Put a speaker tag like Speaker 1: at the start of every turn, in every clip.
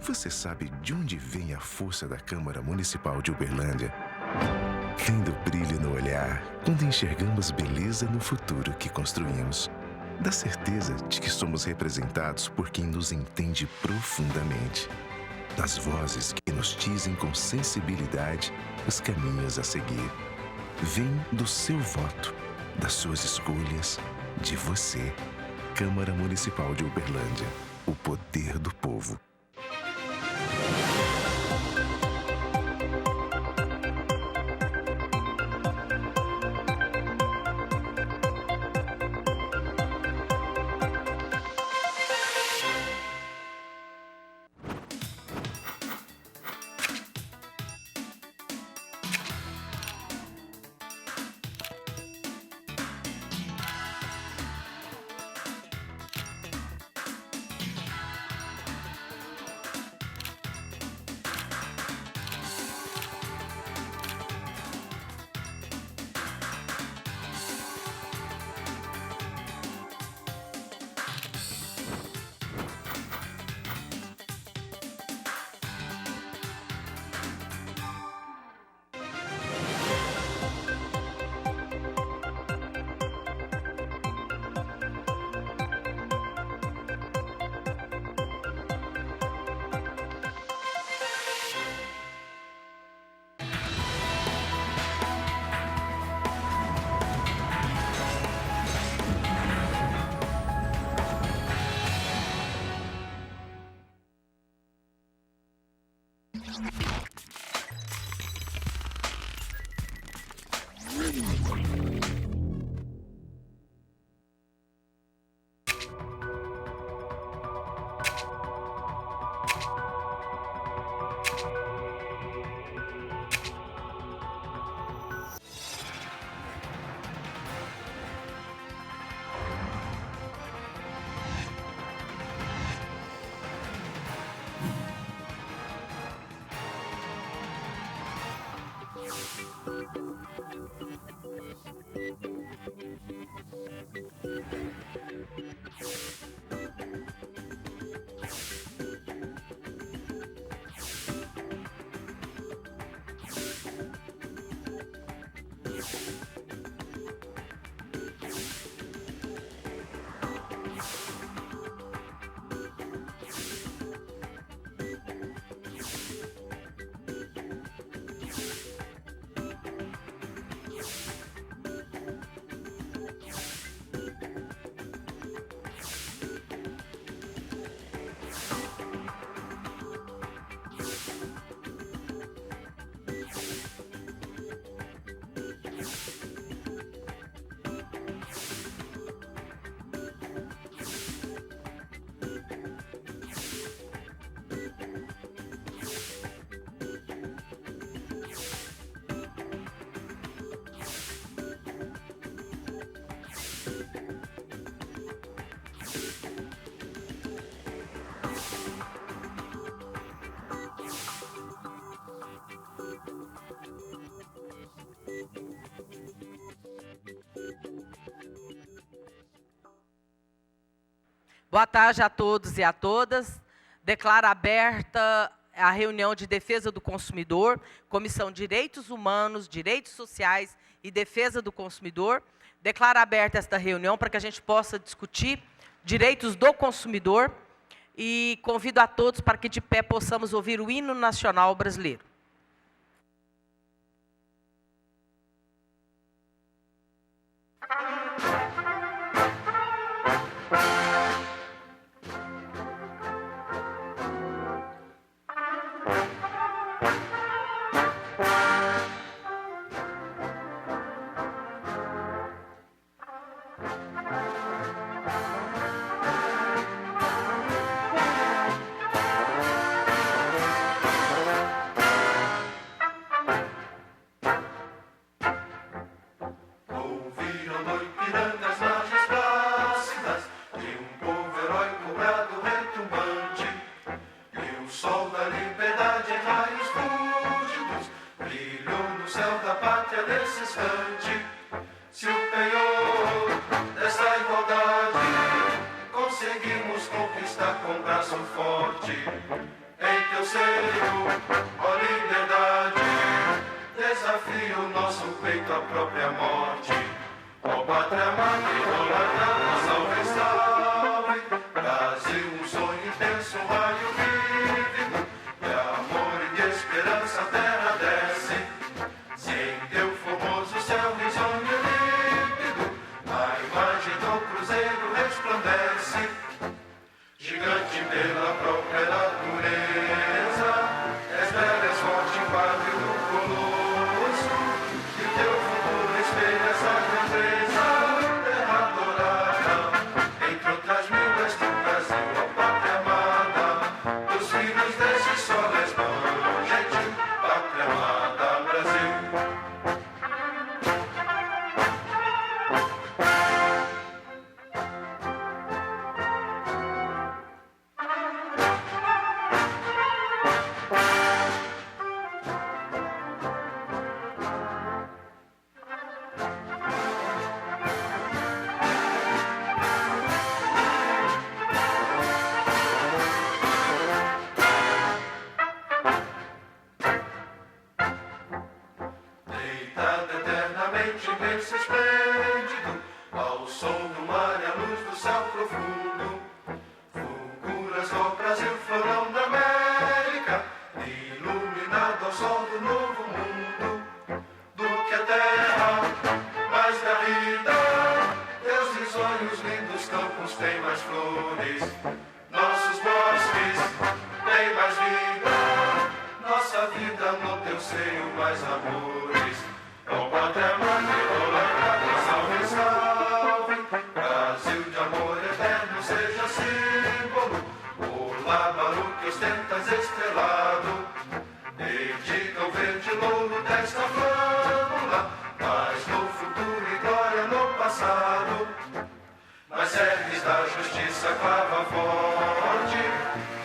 Speaker 1: Você sabe de onde vem a força da Câmara Municipal de Uberlândia? Vem do brilho no olhar, quando enxergamos beleza no futuro que construímos. Da certeza de que somos representados por quem nos entende profundamente. Das vozes que nos dizem com sensibilidade os caminhos a seguir. Vem do seu voto, das suas escolhas, de você. Câmara Municipal de Uberlândia. O poder do povo.
Speaker 2: Boa tarde a todos e a todas. Declaro aberta a reunião de defesa do consumidor, Comissão de Direitos Humanos, Direitos Sociais e Defesa do Consumidor. Declaro aberta esta reunião para que a gente possa discutir direitos do consumidor e convido a todos para que de pé possamos ouvir o hino nacional brasileiro.
Speaker 3: desafia o nosso peito à própria morte. Ó pátria amada, idolatrada, salve, salve. Brasil, um sonho intenso, um raio vívido, de amor e de esperança a terra desce. Sem teu formoso céu risonho e límpido, a imagem do cruzeiro resplandece. Gigante pela própria natureza, és bela, és forte, invade do colosso, e o teu futuro espelha essa grandeza, terra adorada. Entre outras mil és tu, Brasil, ó pátria amada, dos filhos desse sol és mãe gentil, pátria amada, Brasil. Deitado eternamente, imenso e esplêndido, ao som do mar e à luz do céu profundo, fulguras do Brasil, florão da América, iluminado ao sol do novo mundo, do que a terra mais garrida, teus risonhos lindos campos têm mais flores, nossos bosques têm mais vida, nossa vida no teu seio mais amores. Ó pátria amada, idolatrada, salve, salve. Brasil de amor eterno seja símbolo, o lábaro que ostentas estrelado, dedica o verde louro desta flâmula, mas no futuro e glória no passado. Nas serres da justiça clava forte,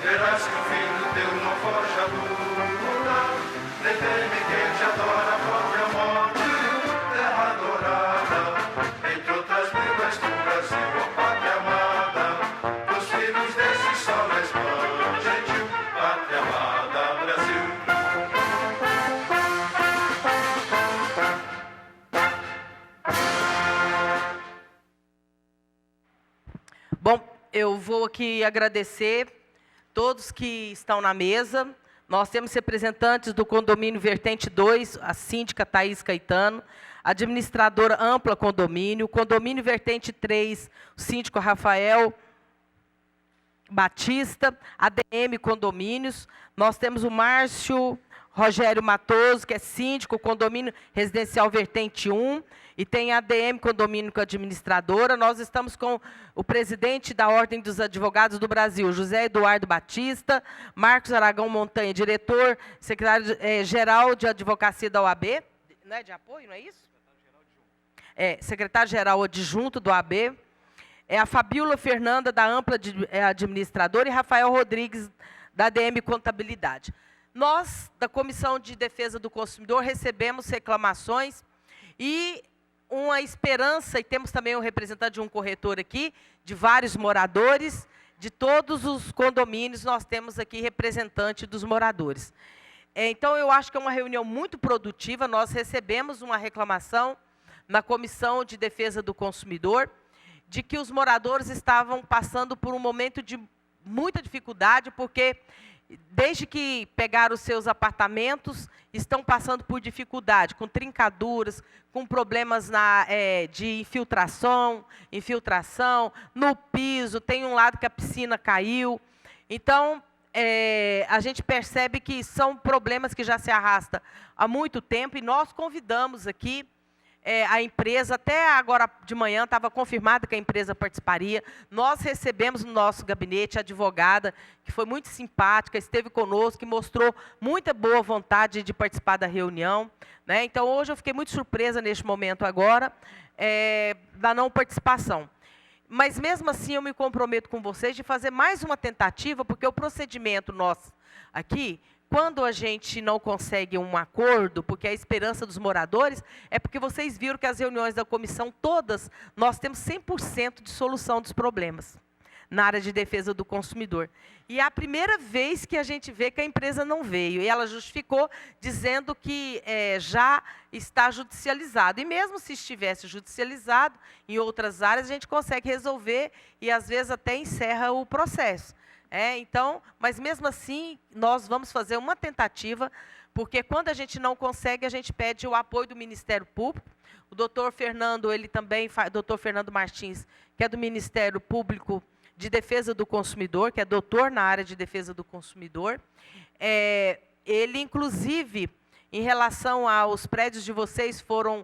Speaker 3: verás que o filho teu não foge à luta, nem teme quem te adora a própria morte, terra adorada. Entre outras mil és tu, Brasil, ó pátria amada, dos filhos desse sol és mãe gentil, pátria amada, Brasil.
Speaker 2: Bom, eu vou aqui agradecer todos que estão na mesa. Nós temos representantes do condomínio Vertente 2, a síndica Thaís Caetano, administradora Ampla Condomínio, condomínio Vertente 3, o síndico Rafael Batista, ADM Condomínios. Nós temos o Márcio Rogério Matoso, que é síndico, condomínio residencial Vertente 1, e tem a ADM Condomínio com administradora. Nós estamos com o presidente da Ordem dos Advogados do Brasil, José Eduardo Batista, Marcos Aragão Montanha, diretor, secretário-geral de Advocacia da OAB, não é de apoio, não é isso? Secretário-geral adjunto do OAB, a Fabíola Fernanda, da Ampla administradora, e Rafael Rodrigues, da ADM Contabilidade. Nós, da Comissão de Defesa do Consumidor, recebemos reclamações e uma esperança, e temos também um representante de um corretor aqui, de vários moradores, de todos os condomínios, nós temos aqui representante dos moradores. Então, eu acho que é uma reunião muito produtiva. Nós recebemos uma reclamação na Comissão de Defesa do Consumidor, de que os moradores estavam passando por um momento de muita dificuldade, porque desde que pegaram os seus apartamentos, estão passando por dificuldade, com trincaduras, com problemas de infiltração, no piso, tem um lado que a piscina caiu. Então, a gente percebe que são problemas que já se arrastam há muito tempo, e nós convidamos aqui a empresa, até agora de manhã estava confirmado que a empresa participaria. Nós recebemos no nosso gabinete a advogada, que foi muito simpática, esteve conosco, que mostrou muita boa vontade de participar da reunião, né? Então, hoje eu fiquei muito surpresa neste momento agora, da não participação. Mas, mesmo assim, eu me comprometo com vocês de fazer mais uma tentativa, porque o procedimento nosso aqui, quando a gente não consegue um acordo, porque a esperança dos moradores, é porque vocês viram que as reuniões da comissão todas, nós temos 100% de solução dos problemas. na área de defesa do consumidor. E é a primeira vez que a gente vê que a empresa não veio. E ela justificou dizendo que já está judicializado. E mesmo se estivesse judicializado, em outras áreas, a gente consegue resolver e, às vezes, até encerra o processo. Então, mas mesmo assim, nós vamos fazer uma tentativa, porque quando a gente não consegue, a gente pede o apoio do Ministério Público. O doutor Fernando, doutor Fernando Martins, que é do Ministério Público de Defesa do Consumidor, que é doutor na área de defesa do consumidor. Ele, inclusive, em relação aos prédios de vocês, foram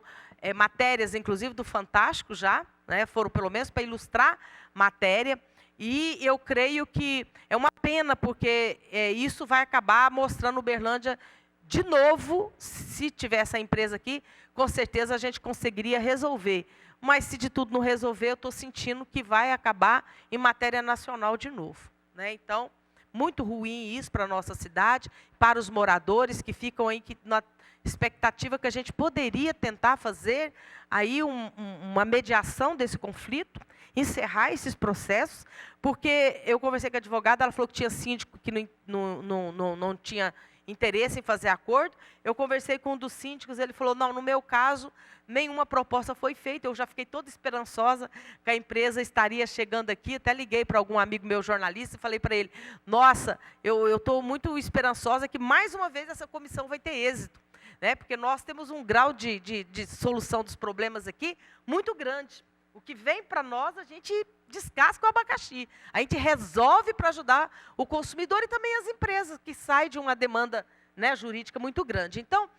Speaker 2: matérias, inclusive, do Fantástico já, né, foram pelo menos para ilustrar matéria. E eu creio que é uma pena, porque isso vai acabar mostrando Uberlândia de novo. Se tivesse a empresa aqui, com certeza a gente conseguiria resolver. Mas se de tudo não resolver, eu estou sentindo que vai acabar em matéria nacional de novo. Né? Então, muito ruim isso para a nossa cidade, para os moradores que ficam aí na expectativa que a gente poderia tentar fazer aí uma mediação desse conflito, encerrar esses processos, porque eu conversei com a advogada, ela falou que tinha síndico que não tinha interesse em fazer acordo. Eu conversei com um dos síndicos, ele falou, não, no meu caso, nenhuma proposta foi feita, eu já fiquei toda esperançosa que a empresa estaria chegando aqui, até liguei para algum amigo meu jornalista e falei para ele, nossa, eu estou muito esperançosa que mais uma vez essa comissão vai ter êxito, né? Porque nós temos um grau de solução dos problemas aqui muito grande. O que vem para nós, a gente descasca o abacaxi. A gente resolve para ajudar o consumidor e também as empresas, que saem de uma demanda, né, jurídica muito grande. Então,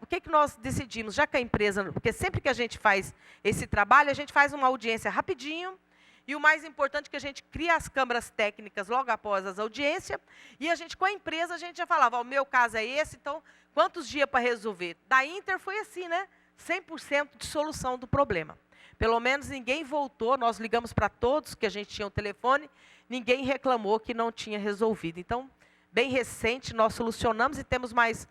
Speaker 2: o que nós decidimos? Já que a empresa, porque sempre que a gente faz esse trabalho, a gente faz uma audiência rapidinho, e o mais importante é que a gente cria as câmaras técnicas logo após as audiências, e a gente, com a empresa, a gente já falava, o meu caso é esse, então, quantos dias para resolver? Da Inter foi assim, né? 100% de solução do problema. Pelo menos ninguém voltou, nós ligamos para todos que a gente tinha o telefone, ninguém reclamou que não tinha resolvido. Então, bem recente, nós solucionamos e temos mais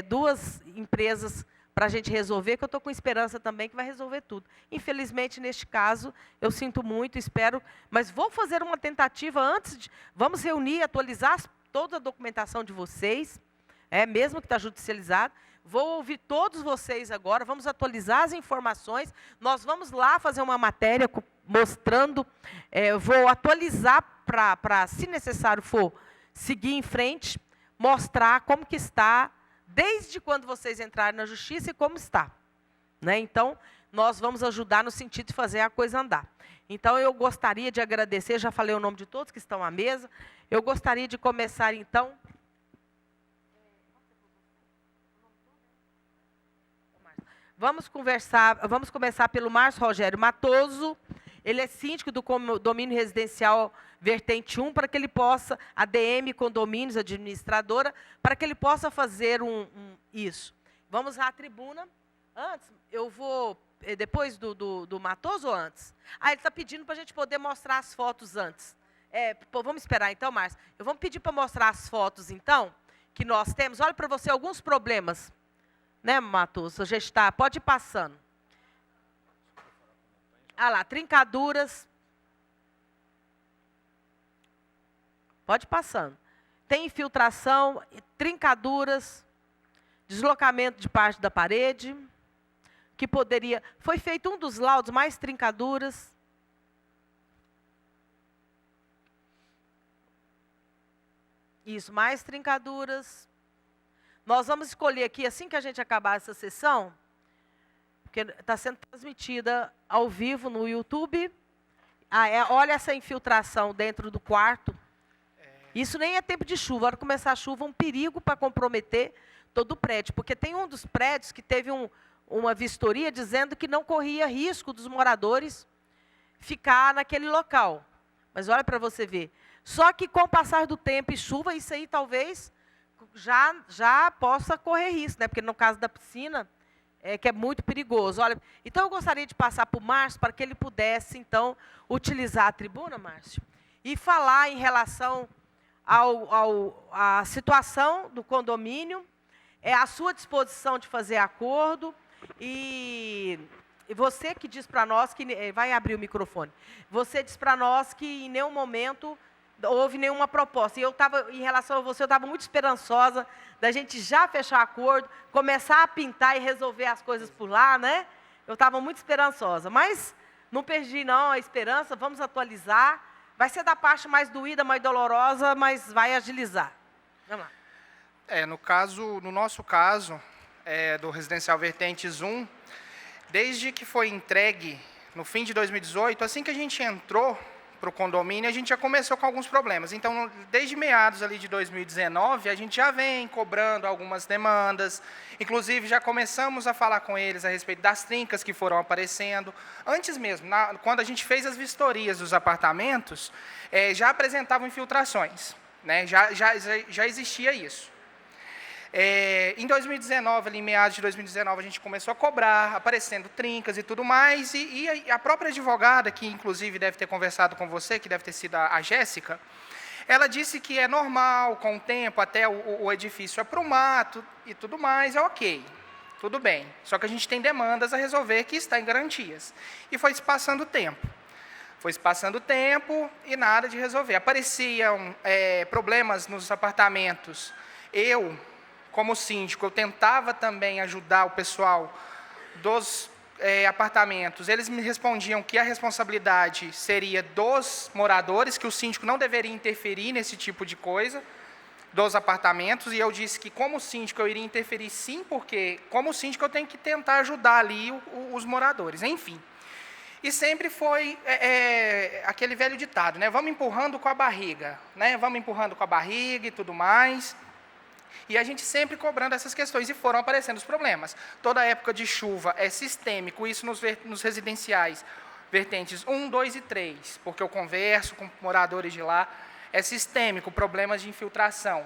Speaker 2: 2 empresas para a gente resolver, que eu estou com esperança também que vai resolver tudo. Infelizmente, neste caso, eu sinto muito, espero, mas vou fazer uma tentativa antes, vamos reunir, atualizar toda a documentação de vocês, mesmo que está judicializado. Vou ouvir todos vocês agora, vamos atualizar as informações, nós vamos lá fazer uma matéria mostrando, vou atualizar para, se necessário for, seguir em frente, mostrar como que está, desde quando vocês entrarem na justiça e como está. Né? Então, nós vamos ajudar no sentido de fazer a coisa andar. Então, eu gostaria de agradecer, já falei o nome de todos que estão à mesa, eu gostaria de começar, então... Vamos começar pelo Márcio Rogério Matoso. Ele é síndico do condomínio residencial Vertente 1, para que ele possa, ADM Condomínios, administradora, para que ele possa fazer isso. Vamos à tribuna. Antes, eu vou, depois do Matoso ou antes? Ele está pedindo para a gente poder mostrar as fotos antes. Vamos esperar então, Márcio. Vamos pedir para mostrar as fotos, então, que nós temos. Olha para você alguns problemas. Né, Matoso? Já está, pode ir passando. Ah lá, trincaduras. Pode ir passando. Tem infiltração, trincaduras, deslocamento de parte da parede, que poderia... Foi feito um dos laudos, mais trincaduras. Isso, mais trincaduras. Nós vamos escolher aqui, assim que a gente acabar essa sessão, porque está sendo transmitida ao vivo no YouTube. Olha essa infiltração dentro do quarto. Isso nem é tempo de chuva. A hora que começar a chuva, é um perigo para comprometer todo o prédio. Porque tem um dos prédios que teve uma vistoria dizendo que não corria risco dos moradores ficar naquele local. Mas olha para você ver. Só que com o passar do tempo e chuva, isso aí talvez... Já possa correr risco, né? Porque no caso da piscina, que é muito perigoso. Olha, então, eu gostaria de passar para o Márcio, para que ele pudesse, então, utilizar a tribuna, Márcio, e falar em relação à situação do condomínio, à sua disposição de fazer acordo, e você que diz para nós que... Vai abrir o microfone. Você diz para nós que em nenhum momento houve nenhuma proposta. E eu estava, em relação a você, eu estava muito esperançosa da gente já fechar acordo, começar a pintar e resolver as coisas por lá, né? Eu estava muito esperançosa. Mas não perdi, não, a esperança. Vamos atualizar. Vai ser da parte mais doída, mais dolorosa, mas vai agilizar. Vamos lá.
Speaker 4: No nosso caso, do Residencial Vertentes 1, desde que foi entregue no fim de 2018, assim que a gente entrou para o condomínio, a gente já começou com alguns problemas. Então, desde meados ali de 2019, a gente já vem cobrando algumas demandas. Inclusive, já começamos a falar com eles a respeito das trincas que foram aparecendo. Antes mesmo, quando a gente fez as vistorias dos apartamentos, já apresentavam infiltrações, né? Já existia isso. Em 2019, ali em meados de 2019, a gente começou a cobrar, aparecendo trincas e tudo mais, e a própria advogada, que inclusive deve ter conversado com você, que deve ter sido a Jéssica, ela disse que é normal, com o tempo, até o edifício aprumar e tudo mais, ok, tudo bem. Só que a gente tem demandas a resolver que está em garantias. E foi se passando o tempo. Foi se passando o tempo e nada de resolver. Apareciam problemas nos apartamentos. Como síndico, eu tentava também ajudar o pessoal dos apartamentos. Eles me respondiam que a responsabilidade seria dos moradores, que o síndico não deveria interferir nesse tipo de coisa, dos apartamentos, e eu disse que, como síndico, eu iria interferir sim, porque, como síndico, eu tenho que tentar ajudar ali os moradores. Enfim. E sempre foi aquele velho ditado, né? Vamos empurrando com a barriga, né? Vamos empurrando com a barriga e tudo mais. E a gente sempre cobrando essas questões, e foram aparecendo os problemas. Toda época de chuva é sistêmico, isso nos residenciais, vertentes 1, 2 e 3, porque eu converso com moradores de lá, é sistêmico, problemas de infiltração,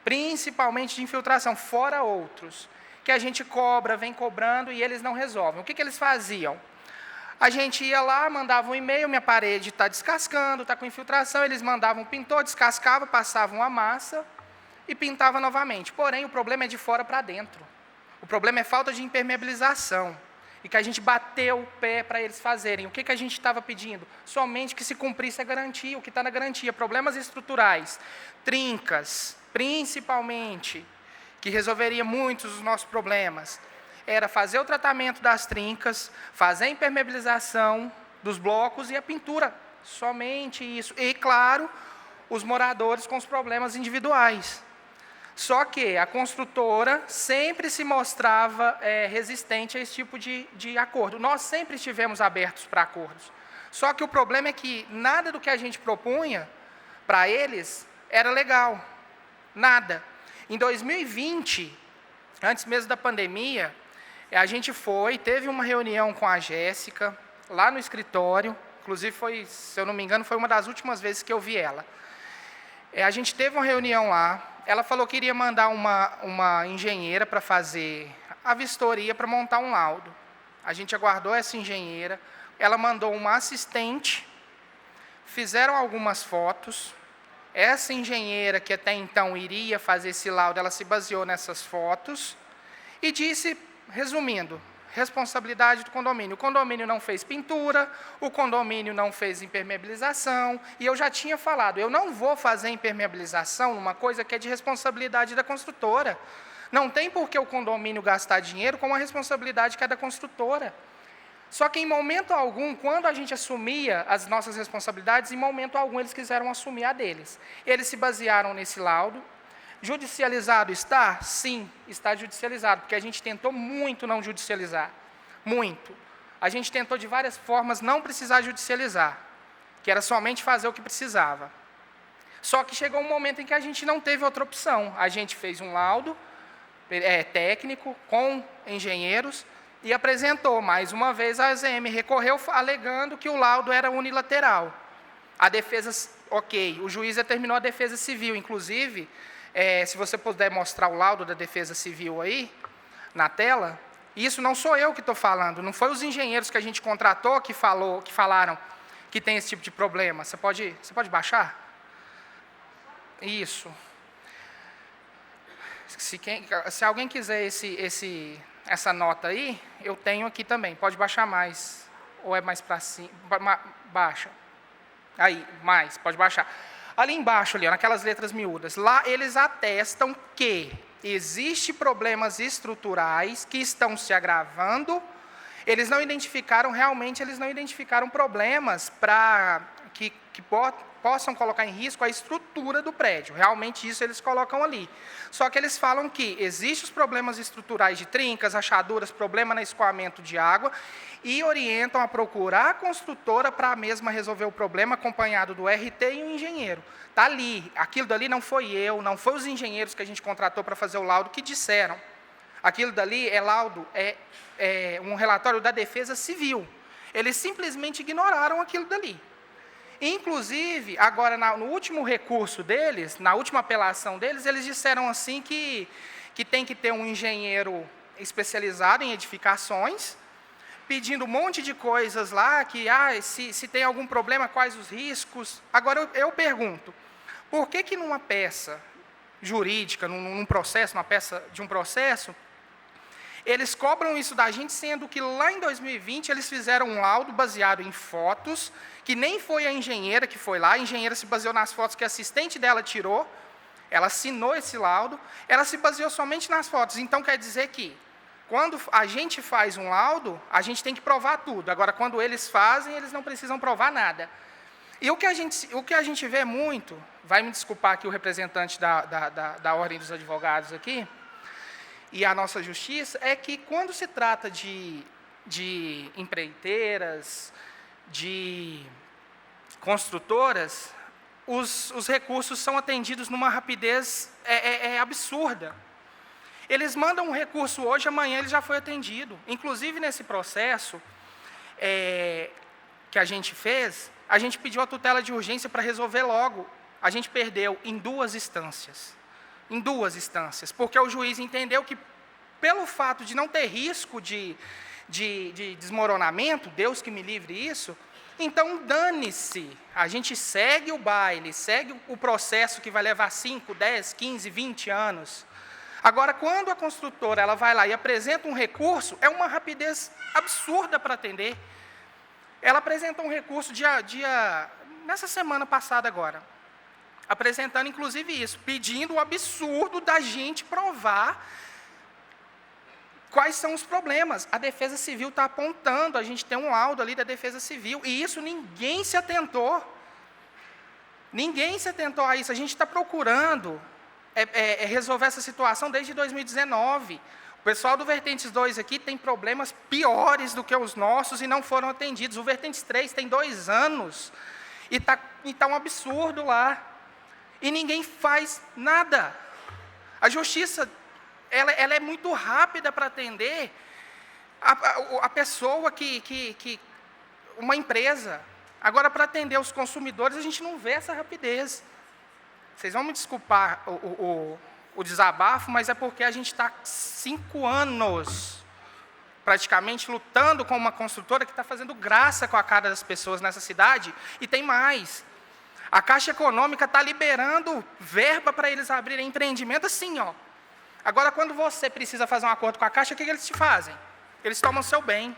Speaker 4: principalmente de infiltração, fora outros, que a gente cobra, vem cobrando e eles não resolvem. O que eles faziam? A gente ia lá, mandava um e-mail, minha parede está descascando, está com infiltração, eles mandavam um pintor, descascava, passavam a massa, e pintava novamente. Porém, o problema é de fora para dentro. O problema é falta de impermeabilização. E que a gente bateu o pé para eles fazerem. O que a gente estava pedindo? Somente que se cumprisse a garantia, o que está na garantia. Problemas estruturais, trincas, principalmente, que resolveria muitos dos nossos problemas. Era fazer o tratamento das trincas, fazer a impermeabilização dos blocos e a pintura. Somente isso. E, claro, os moradores com os problemas individuais. Só que a construtora sempre se mostrava resistente a esse tipo de acordo. Nós sempre estivemos abertos para acordos. Só que o problema é que nada do que a gente propunha para eles era legal. Nada. Em 2020, antes mesmo da pandemia, a gente teve uma reunião com a Jéssica, lá no escritório. Inclusive, se eu não me engano, foi uma das últimas vezes que eu vi ela. A gente teve uma reunião lá. Ela falou que iria mandar uma engenheira para fazer a vistoria, para montar um laudo. A gente aguardou essa engenheira, ela mandou uma assistente, fizeram algumas fotos. Essa engenheira, que até então iria fazer esse laudo, ela se baseou nessas fotos e disse, resumindo, responsabilidade do condomínio. O condomínio não fez pintura, o condomínio não fez impermeabilização, e eu já tinha falado, eu não vou fazer impermeabilização numa coisa que é de responsabilidade da construtora. Não tem por que o condomínio gastar dinheiro com uma responsabilidade que é da construtora. Só que em momento algum, quando a gente assumia as nossas responsabilidades, em momento algum eles quiseram assumir a deles. Eles se basearam nesse laudo. Judicializado está? Sim, está judicializado, porque a gente tentou muito não judicializar, muito. A gente tentou de várias formas não precisar judicializar, que era somente fazer o que precisava. Só que chegou um momento em que a gente não teve outra opção. A gente fez um laudo técnico com engenheiros e apresentou. Mais uma vez a AZM recorreu alegando que o laudo era unilateral. A defesa, ok, o juiz determinou a defesa civil, inclusive... se você puder mostrar o laudo da Defesa Civil aí, na tela, isso não sou eu que estou falando, não foi os engenheiros que a gente contratou que falaram que tem esse tipo de problema. Você pode baixar? Isso. Se alguém quiser essa nota aí, eu tenho aqui também. Pode baixar mais. Ou é mais para cima? Baixa. Aí, mais, pode baixar. Ali embaixo, ali, ó, naquelas letras miúdas, lá eles atestam que existem problemas estruturais que estão se agravando. Eles não identificaram problemas que possam colocar em risco a estrutura do prédio. Realmente isso eles colocam ali. Só que eles falam que existem os problemas estruturais de trincas, rachaduras, problema no escoamento de água, e orientam a procurar a construtora para a mesma resolver o problema, acompanhado do RT e o engenheiro. Está ali. Aquilo dali não foi eu, não foi os engenheiros que a gente contratou para fazer o laudo que disseram. Aquilo dali é laudo, é um relatório da Defesa Civil. Eles simplesmente ignoraram aquilo dali. Inclusive, agora, no último recurso deles, na última apelação deles, eles disseram assim que tem que ter um engenheiro especializado em edificações, pedindo um monte de coisas lá, que se tem algum problema, quais os riscos. Agora, eu pergunto, por que numa peça jurídica, num processo, numa peça de um processo, eles cobram isso da gente, sendo que lá em 2020 eles fizeram um laudo baseado em fotos, que nem foi a engenheira que foi lá, a engenheira se baseou nas fotos que a assistente dela tirou, ela assinou esse laudo, ela se baseou somente nas fotos. Então, quer dizer que, quando a gente faz um laudo, a gente tem que provar tudo. Agora, quando eles fazem, eles não precisam provar nada. E o que a gente vê muito, vai me desculpar aqui o representante da Ordem dos Advogados aqui, e a nossa justiça, é que quando se trata de empreiteiras, de construtoras, os recursos são atendidos numa rapidez absurda. Eles mandam um recurso hoje, amanhã ele já foi atendido. Inclusive, nesse processo que a gente fez, a gente pediu a tutela de urgência para resolver logo. A gente perdeu em 2 instâncias. Em 2 instâncias, porque o juiz entendeu que, pelo fato de não ter risco de desmoronamento, Deus que me livre isso, então dane-se, a gente segue o baile, segue o processo que vai levar 5, 10, 15, 20 anos. Agora, quando a construtora ela vai lá e apresenta um recurso, é uma rapidez absurda para atender. Ela apresentou um recurso nessa semana passada agora, apresentando inclusive isso, pedindo o absurdo da gente provar quais são os problemas. A Defesa Civil está apontando, a gente tem um laudo ali da Defesa Civil, e isso ninguém se atentou. Ninguém se atentou a isso. A gente está procurando resolver essa situação desde 2019. O pessoal do Vertentes 2 aqui tem problemas piores do que os nossos e não foram atendidos. O Vertentes 3 tem 2 anos e está um absurdo lá. E ninguém faz nada. A justiça, ela é muito rápida para atender a pessoa uma empresa. Agora, para atender os consumidores, a gente não vê essa rapidez. Vocês vão me desculpar o desabafo, mas é porque a gente está 5 anos, praticamente, lutando com uma construtora que está fazendo graça com a cara das pessoas nessa cidade, e tem mais. A Caixa Econômica está liberando verba para eles abrirem empreendimento assim, ó. Agora, quando você precisa fazer um acordo com a Caixa, o que eles te fazem? Eles tomam o seu bem.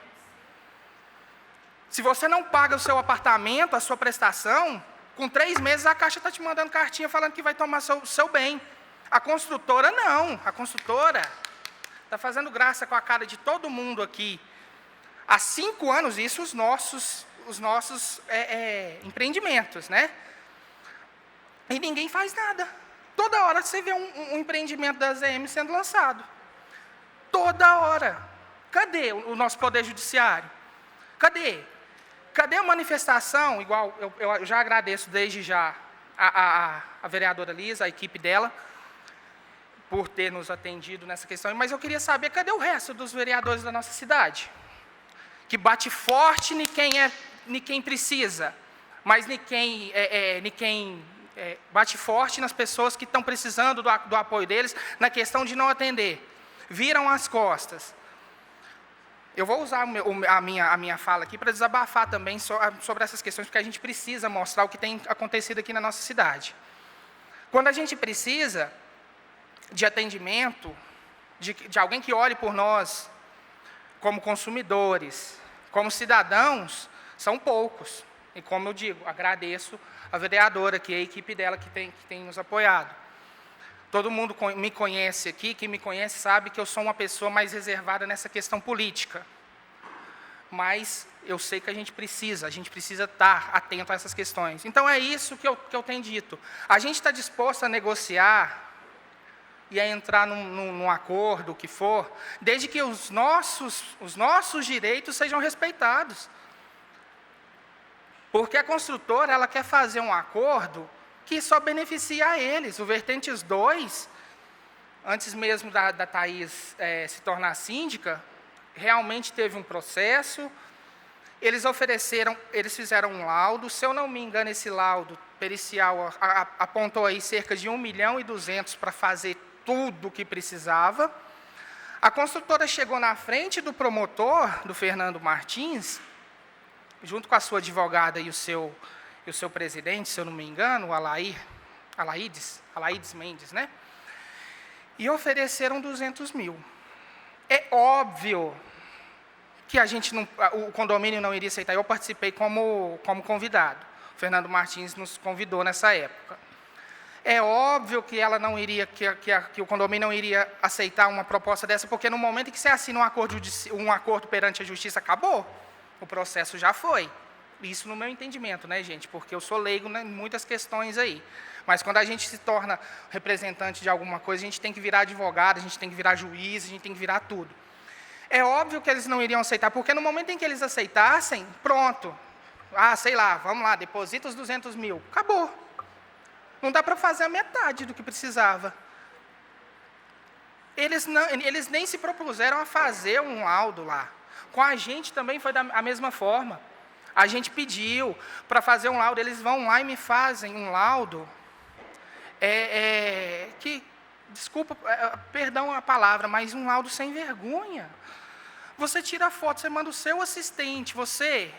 Speaker 4: Se você não paga o seu apartamento, a sua prestação, com 3 meses a Caixa está te mandando cartinha falando que vai tomar o seu bem. A construtora não. A construtora está fazendo graça com a cara de todo mundo aqui. Há 5 anos, isso os nossos empreendimentos, né? E ninguém faz nada. Toda hora você vê um empreendimento da ZM sendo lançado. Toda hora. Cadê o nosso Poder Judiciário? Cadê? Cadê a manifestação? Igual, eu já agradeço desde já a vereadora Lisa, a equipe dela, por ter nos atendido nessa questão. Mas eu queria saber, cadê o resto dos vereadores da nossa cidade? Que bate forte em quem precisa, mas em quem bate forte nas pessoas que estão precisando do apoio deles, na questão de não atender. Viram as costas. Eu vou usar a minha fala aqui para desabafar também sobre essas questões, porque a gente precisa mostrar o que tem acontecido aqui na nossa cidade. Quando a gente precisa de atendimento, de alguém que olhe por nós, como consumidores, como cidadãos, são poucos. E como eu digo, agradeço a vereadora, que é a equipe dela que tem nos apoiado. Todo mundo me conhece aqui, quem me conhece sabe que eu sou uma pessoa mais reservada nessa questão política. Mas eu sei que a gente precisa estar atento a essas questões. Então, é isso que eu tenho dito. A gente está disposto a negociar e a entrar num acordo, o que for, desde que os nossos direitos sejam respeitados. Porque a construtora, ela quer fazer um acordo que só beneficia a eles. O Vertentes 2, antes mesmo da Thaís se tornar síndica, realmente teve um processo, eles fizeram um laudo, se eu não me engano, esse laudo pericial apontou aí cerca de 1.200.000 para fazer tudo o que precisava. A construtora chegou na frente do promotor, do Fernando Martins, junto com a sua advogada e o seu presidente, se eu não me engano, o Alaides Mendes, né? E ofereceram 200.000. É óbvio que o condomínio não iria aceitar. Eu participei como convidado. O Fernando Martins nos convidou nessa época. É óbvio que ela não iria, que o condomínio não iria aceitar uma proposta dessa, porque no momento em que você assina um acordo perante a justiça, acabou. O processo já foi. Isso no meu entendimento, né, gente? Porque eu sou leigo em muitas questões aí. Mas quando a gente se torna representante de alguma coisa, a gente tem que virar advogado, a gente tem que virar juiz, a gente tem que virar tudo. É óbvio que eles não iriam aceitar, porque no momento em que eles aceitassem, pronto. Sei lá, vamos lá, deposita os 200.000. Acabou. Não dá para fazer a metade do que precisava. Eles nem se propuseram a fazer um laudo lá. Com a gente também foi da mesma forma. A gente pediu para fazer um laudo, eles vão lá e me fazem um laudo, desculpa, perdão a palavra, mas um laudo sem vergonha. Você tira a foto, você manda o seu assistente, você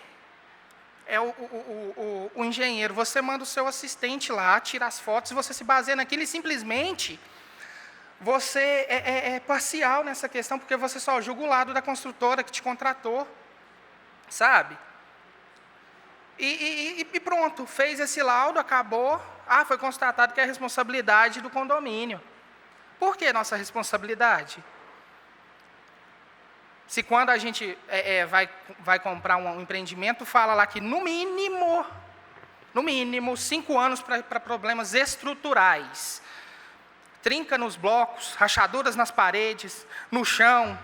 Speaker 4: é o engenheiro, você manda o seu assistente lá, tira as fotos, você se baseia naquilo e simplesmente você é parcial nessa questão, porque você só julga o lado da construtora que te contratou, sabe? E pronto, fez esse laudo, acabou, foi constatado que é a responsabilidade do condomínio. Por que nossa responsabilidade? Se quando a gente vai comprar um empreendimento, fala lá que no mínimo 5 anos para problemas estruturais. Trinca nos blocos, rachaduras nas paredes, no chão,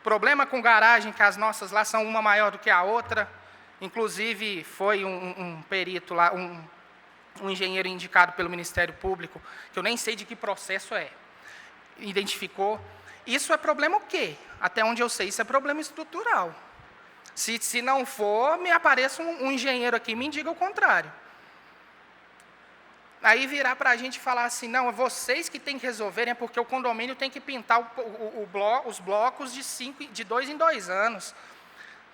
Speaker 4: problema com garagem, que as nossas lá são uma maior do que a outra. Inclusive, foi um perito lá, um engenheiro indicado pelo Ministério Público, que eu nem sei de que processo identificou. Isso é problema o quê? Até onde eu sei, isso é problema estrutural. Se não for, me apareça um engenheiro aqui e me diga o contrário. Aí virar para a gente e falar assim, não, é vocês que têm que resolverem, é porque o condomínio tem que pintar os blocos de 2 em 2 anos.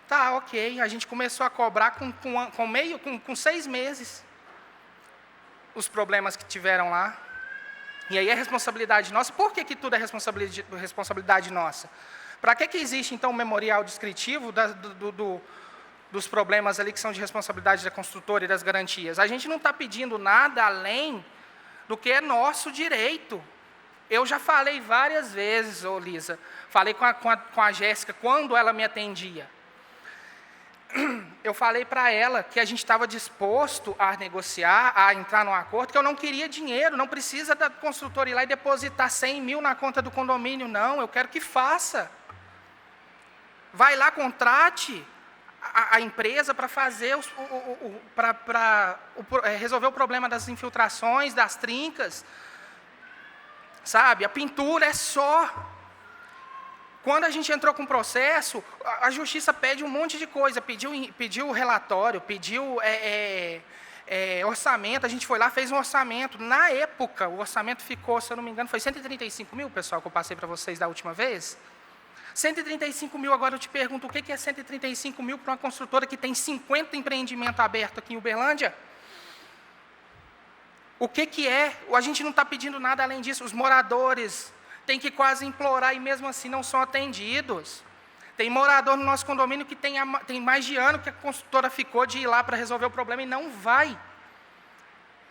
Speaker 4: Tá, ok, a gente começou a cobrar com 6 meses os problemas que tiveram lá. E aí é responsabilidade nossa. Por que tudo é responsabilidade nossa? Para que existe, então, um memorial descritivo dos problemas ali que são de responsabilidade da construtora e das garantias? A gente não está pedindo nada além do que é nosso direito. Eu já falei várias vezes, Lisa, falei com a Jéssica, quando ela me atendia. Eu falei para ela que a gente estava disposto a negociar, a entrar num acordo, que eu não queria dinheiro, não precisa da construtora ir lá e depositar 100.000 na conta do condomínio, não, eu quero que faça. Vai lá, contrate a empresa para fazer, resolver o problema das infiltrações, das trincas, sabe? A pintura é só. Quando a gente entrou com o processo, a justiça pede um monte de coisa, pediu relatório, pediu orçamento, a gente foi lá, fez um orçamento. Na época, o orçamento ficou, se eu não me engano, foi 135.000, pessoal, que eu passei para vocês da última vez. 135.000, agora eu te pergunto, o que é 135.000 para uma construtora que tem 50 empreendimentos abertos aqui em Uberlândia? O que é? A gente não está pedindo nada além disso, os moradores têm que quase implorar e mesmo assim não são atendidos. Tem morador no nosso condomínio que tem mais de ano que a construtora ficou de ir lá para resolver o problema e não vai.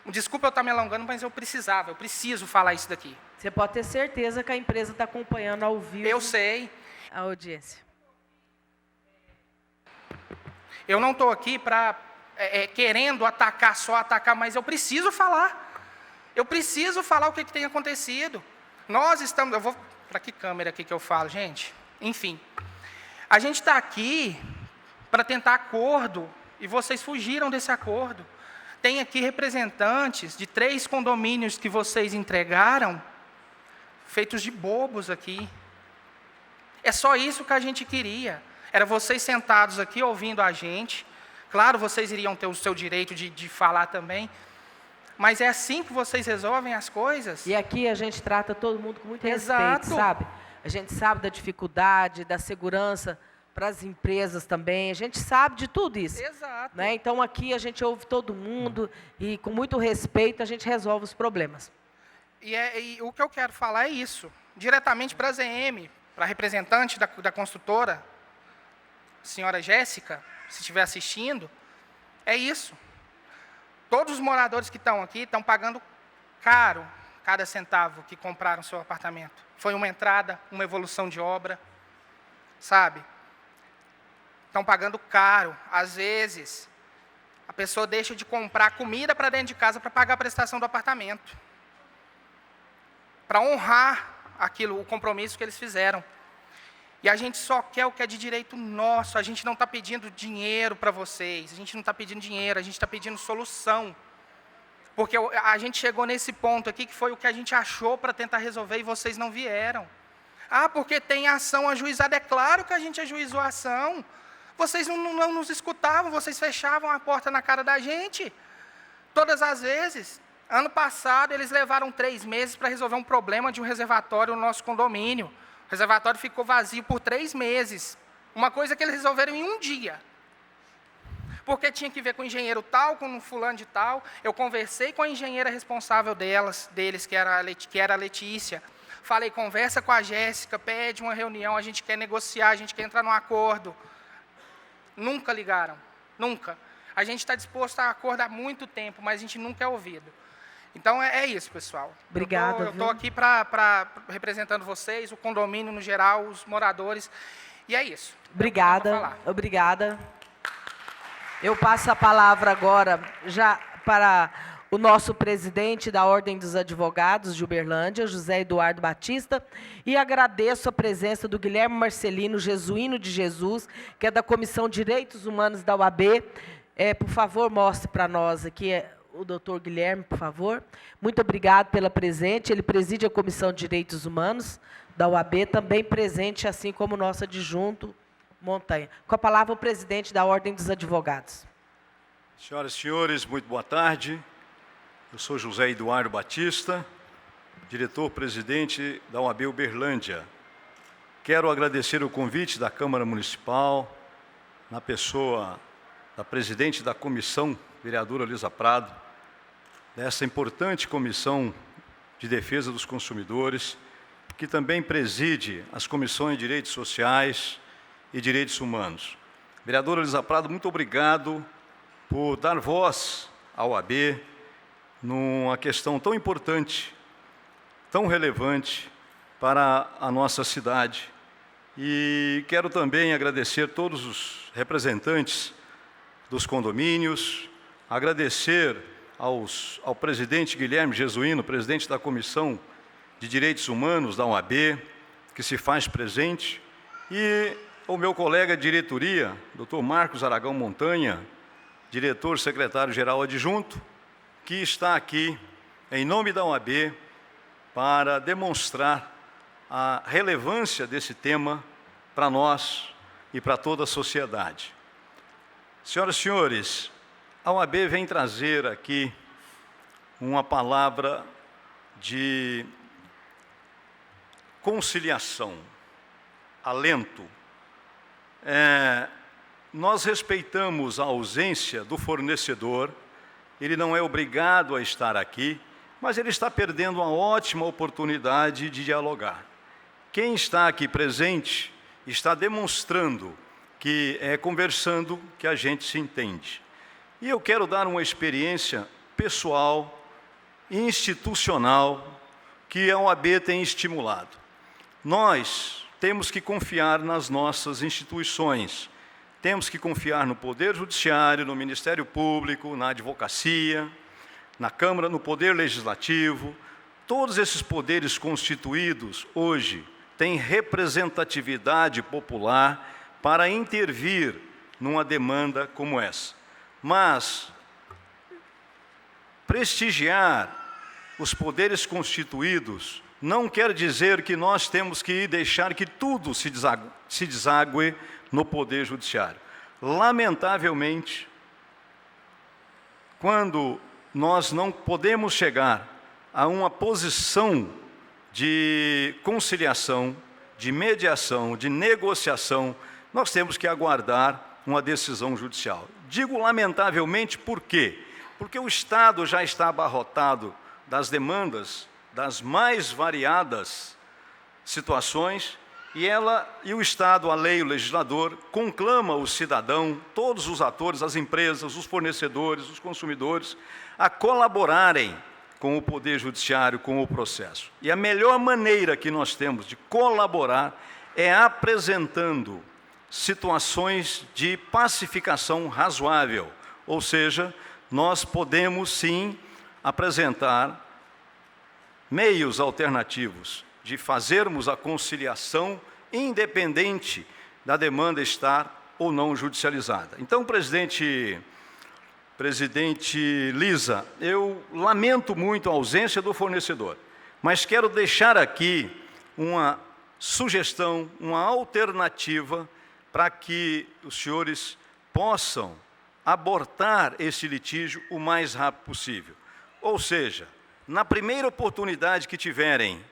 Speaker 4: Desculpa eu estar me alongando, mas eu preciso falar isso daqui.
Speaker 2: Você pode ter certeza que a empresa está acompanhando ao vivo.
Speaker 4: Eu sei.
Speaker 2: A audiência.
Speaker 4: Eu não estou aqui para querendo só atacar, mas eu preciso falar. Eu preciso falar o que tem acontecido. Nós estamos... Eu vou... Para que câmera aqui que eu falo, gente? Enfim. A gente está aqui para tentar acordo, e vocês fugiram desse acordo. Tem aqui representantes de 3 condomínios que vocês entregaram, feitos de bobos aqui. É só isso que a gente queria. Era vocês sentados aqui ouvindo a gente. Claro, vocês iriam ter o seu direito de falar também. Mas é assim que vocês resolvem as coisas.
Speaker 2: E aqui a gente trata todo mundo com muito
Speaker 4: Exato.
Speaker 2: respeito, sabe? A gente sabe da dificuldade, da segurança para as empresas também. A gente sabe de tudo isso.
Speaker 4: Exato.
Speaker 2: Né? Então aqui a gente ouve todo mundo e com muito respeito a gente resolve os problemas.
Speaker 4: E o que eu quero falar é isso. Diretamente para a ZM, para a representante da construtora, senhora Jéssica, se estiver assistindo, é isso. Todos os moradores que estão aqui estão pagando caro cada centavo que compraram seu apartamento. Foi uma entrada, uma evolução de obra, sabe? Estão pagando caro. Às vezes, a pessoa deixa de comprar comida para dentro de casa para pagar a prestação do apartamento. Para honrar o compromisso que eles fizeram. E a gente só quer o que é de direito nosso. A gente não está pedindo dinheiro para vocês. A gente não está pedindo dinheiro, a gente está pedindo solução. Porque a gente chegou nesse ponto aqui, que foi o que a gente achou para tentar resolver e vocês não vieram. Ah, porque tem ação ajuizada. É claro que a gente ajuizou a ação. Vocês não nos escutavam, vocês fechavam a porta na cara da gente. Todas as vezes. Ano passado, eles levaram 3 meses para resolver um problema de um reservatório no nosso condomínio. O reservatório ficou vazio por 3 meses. Uma coisa que eles resolveram em um dia. Porque tinha que ver com o engenheiro tal, com um fulano de tal. Eu conversei com a engenheira responsável deles, que era a Letícia. Falei, conversa com a Jéssica, pede uma reunião, a gente quer negociar, a gente quer entrar num acordo. Nunca ligaram, nunca. A gente está disposto a acordar há muito tempo, mas a gente nunca é ouvido. Então, é isso, pessoal.
Speaker 2: Obrigada.
Speaker 4: Eu estou aqui representando vocês, o condomínio no geral, os moradores, e é isso.
Speaker 2: Obrigada, obrigada. Eu passo a palavra agora já para o nosso presidente da Ordem dos Advogados de Uberlândia, José Eduardo Batista, e agradeço a presença do Guilherme Marcelino, jesuíno de Jesus, que é da Comissão de Direitos Humanos da UAB. Por favor, mostre para nós aqui o doutor Guilherme, por favor. Muito obrigado pela presente. Ele preside a Comissão de Direitos Humanos da UAB, também presente, assim como o nosso adjunto, Montanha. Com a palavra, o presidente da Ordem dos Advogados.
Speaker 5: Senhoras e senhores, muito boa tarde. Eu sou José Eduardo Batista, diretor-presidente da UAB Uberlândia. Quero agradecer o convite da Câmara Municipal, na pessoa da presidente da comissão, vereadora Lisa Prado, dessa importante comissão de defesa dos consumidores, que também preside as comissões de direitos sociais e direitos humanos. Vereadora Lisa Prado, muito obrigado por dar voz à OAB numa questão tão importante, tão relevante para a nossa cidade. E quero também agradecer todos os representantes dos condomínios, agradecer ao presidente Guilherme Jesuíno, presidente da Comissão de Direitos Humanos da OAB, que se faz presente, e o meu colega de diretoria, Dr. Marcos Aragão Montanha, diretor secretário-geral adjunto, que está aqui em nome da OAB para demonstrar a relevância desse tema para nós e para toda a sociedade. Senhoras e senhores, a OAB vem trazer aqui uma palavra de conciliação, alento. Nós respeitamos a ausência do fornecedor, ele não é obrigado a estar aqui, mas ele está perdendo uma ótima oportunidade de dialogar. Quem está aqui presente está demonstrando que é conversando que a gente se entende. E eu quero dar uma experiência pessoal, institucional, que a OAB tem estimulado. Nós temos que confiar nas nossas instituições, temos que confiar no Poder Judiciário, no Ministério Público, na Advocacia, na Câmara, no Poder Legislativo. Todos esses poderes constituídos hoje têm representatividade popular para intervir numa demanda como essa. Mas prestigiar os poderes constituídos não quer dizer que nós temos que deixar que tudo se desague no Poder Judiciário. Lamentavelmente, quando nós não podemos chegar a uma posição de conciliação, de mediação, de negociação, nós temos que aguardar uma decisão judicial. Digo lamentavelmente por quê? Porque o Estado já está abarrotado das demandas das mais variadas situações e o Estado, a lei, o legislador, conclama o cidadão, todos os atores, as empresas, os fornecedores, os consumidores, a colaborarem com o Poder Judiciário, com o processo. E a melhor maneira que nós temos de colaborar é apresentando situações de pacificação razoável, ou seja, nós podemos sim apresentar meios alternativos de fazermos a conciliação independente da demanda estar ou não judicializada. Então, presidente Lisa, eu lamento muito a ausência do fornecedor, mas quero deixar aqui uma sugestão, uma alternativa para que os senhores possam abortar esse litígio o mais rápido possível. Ou seja, na primeira oportunidade que tiverem,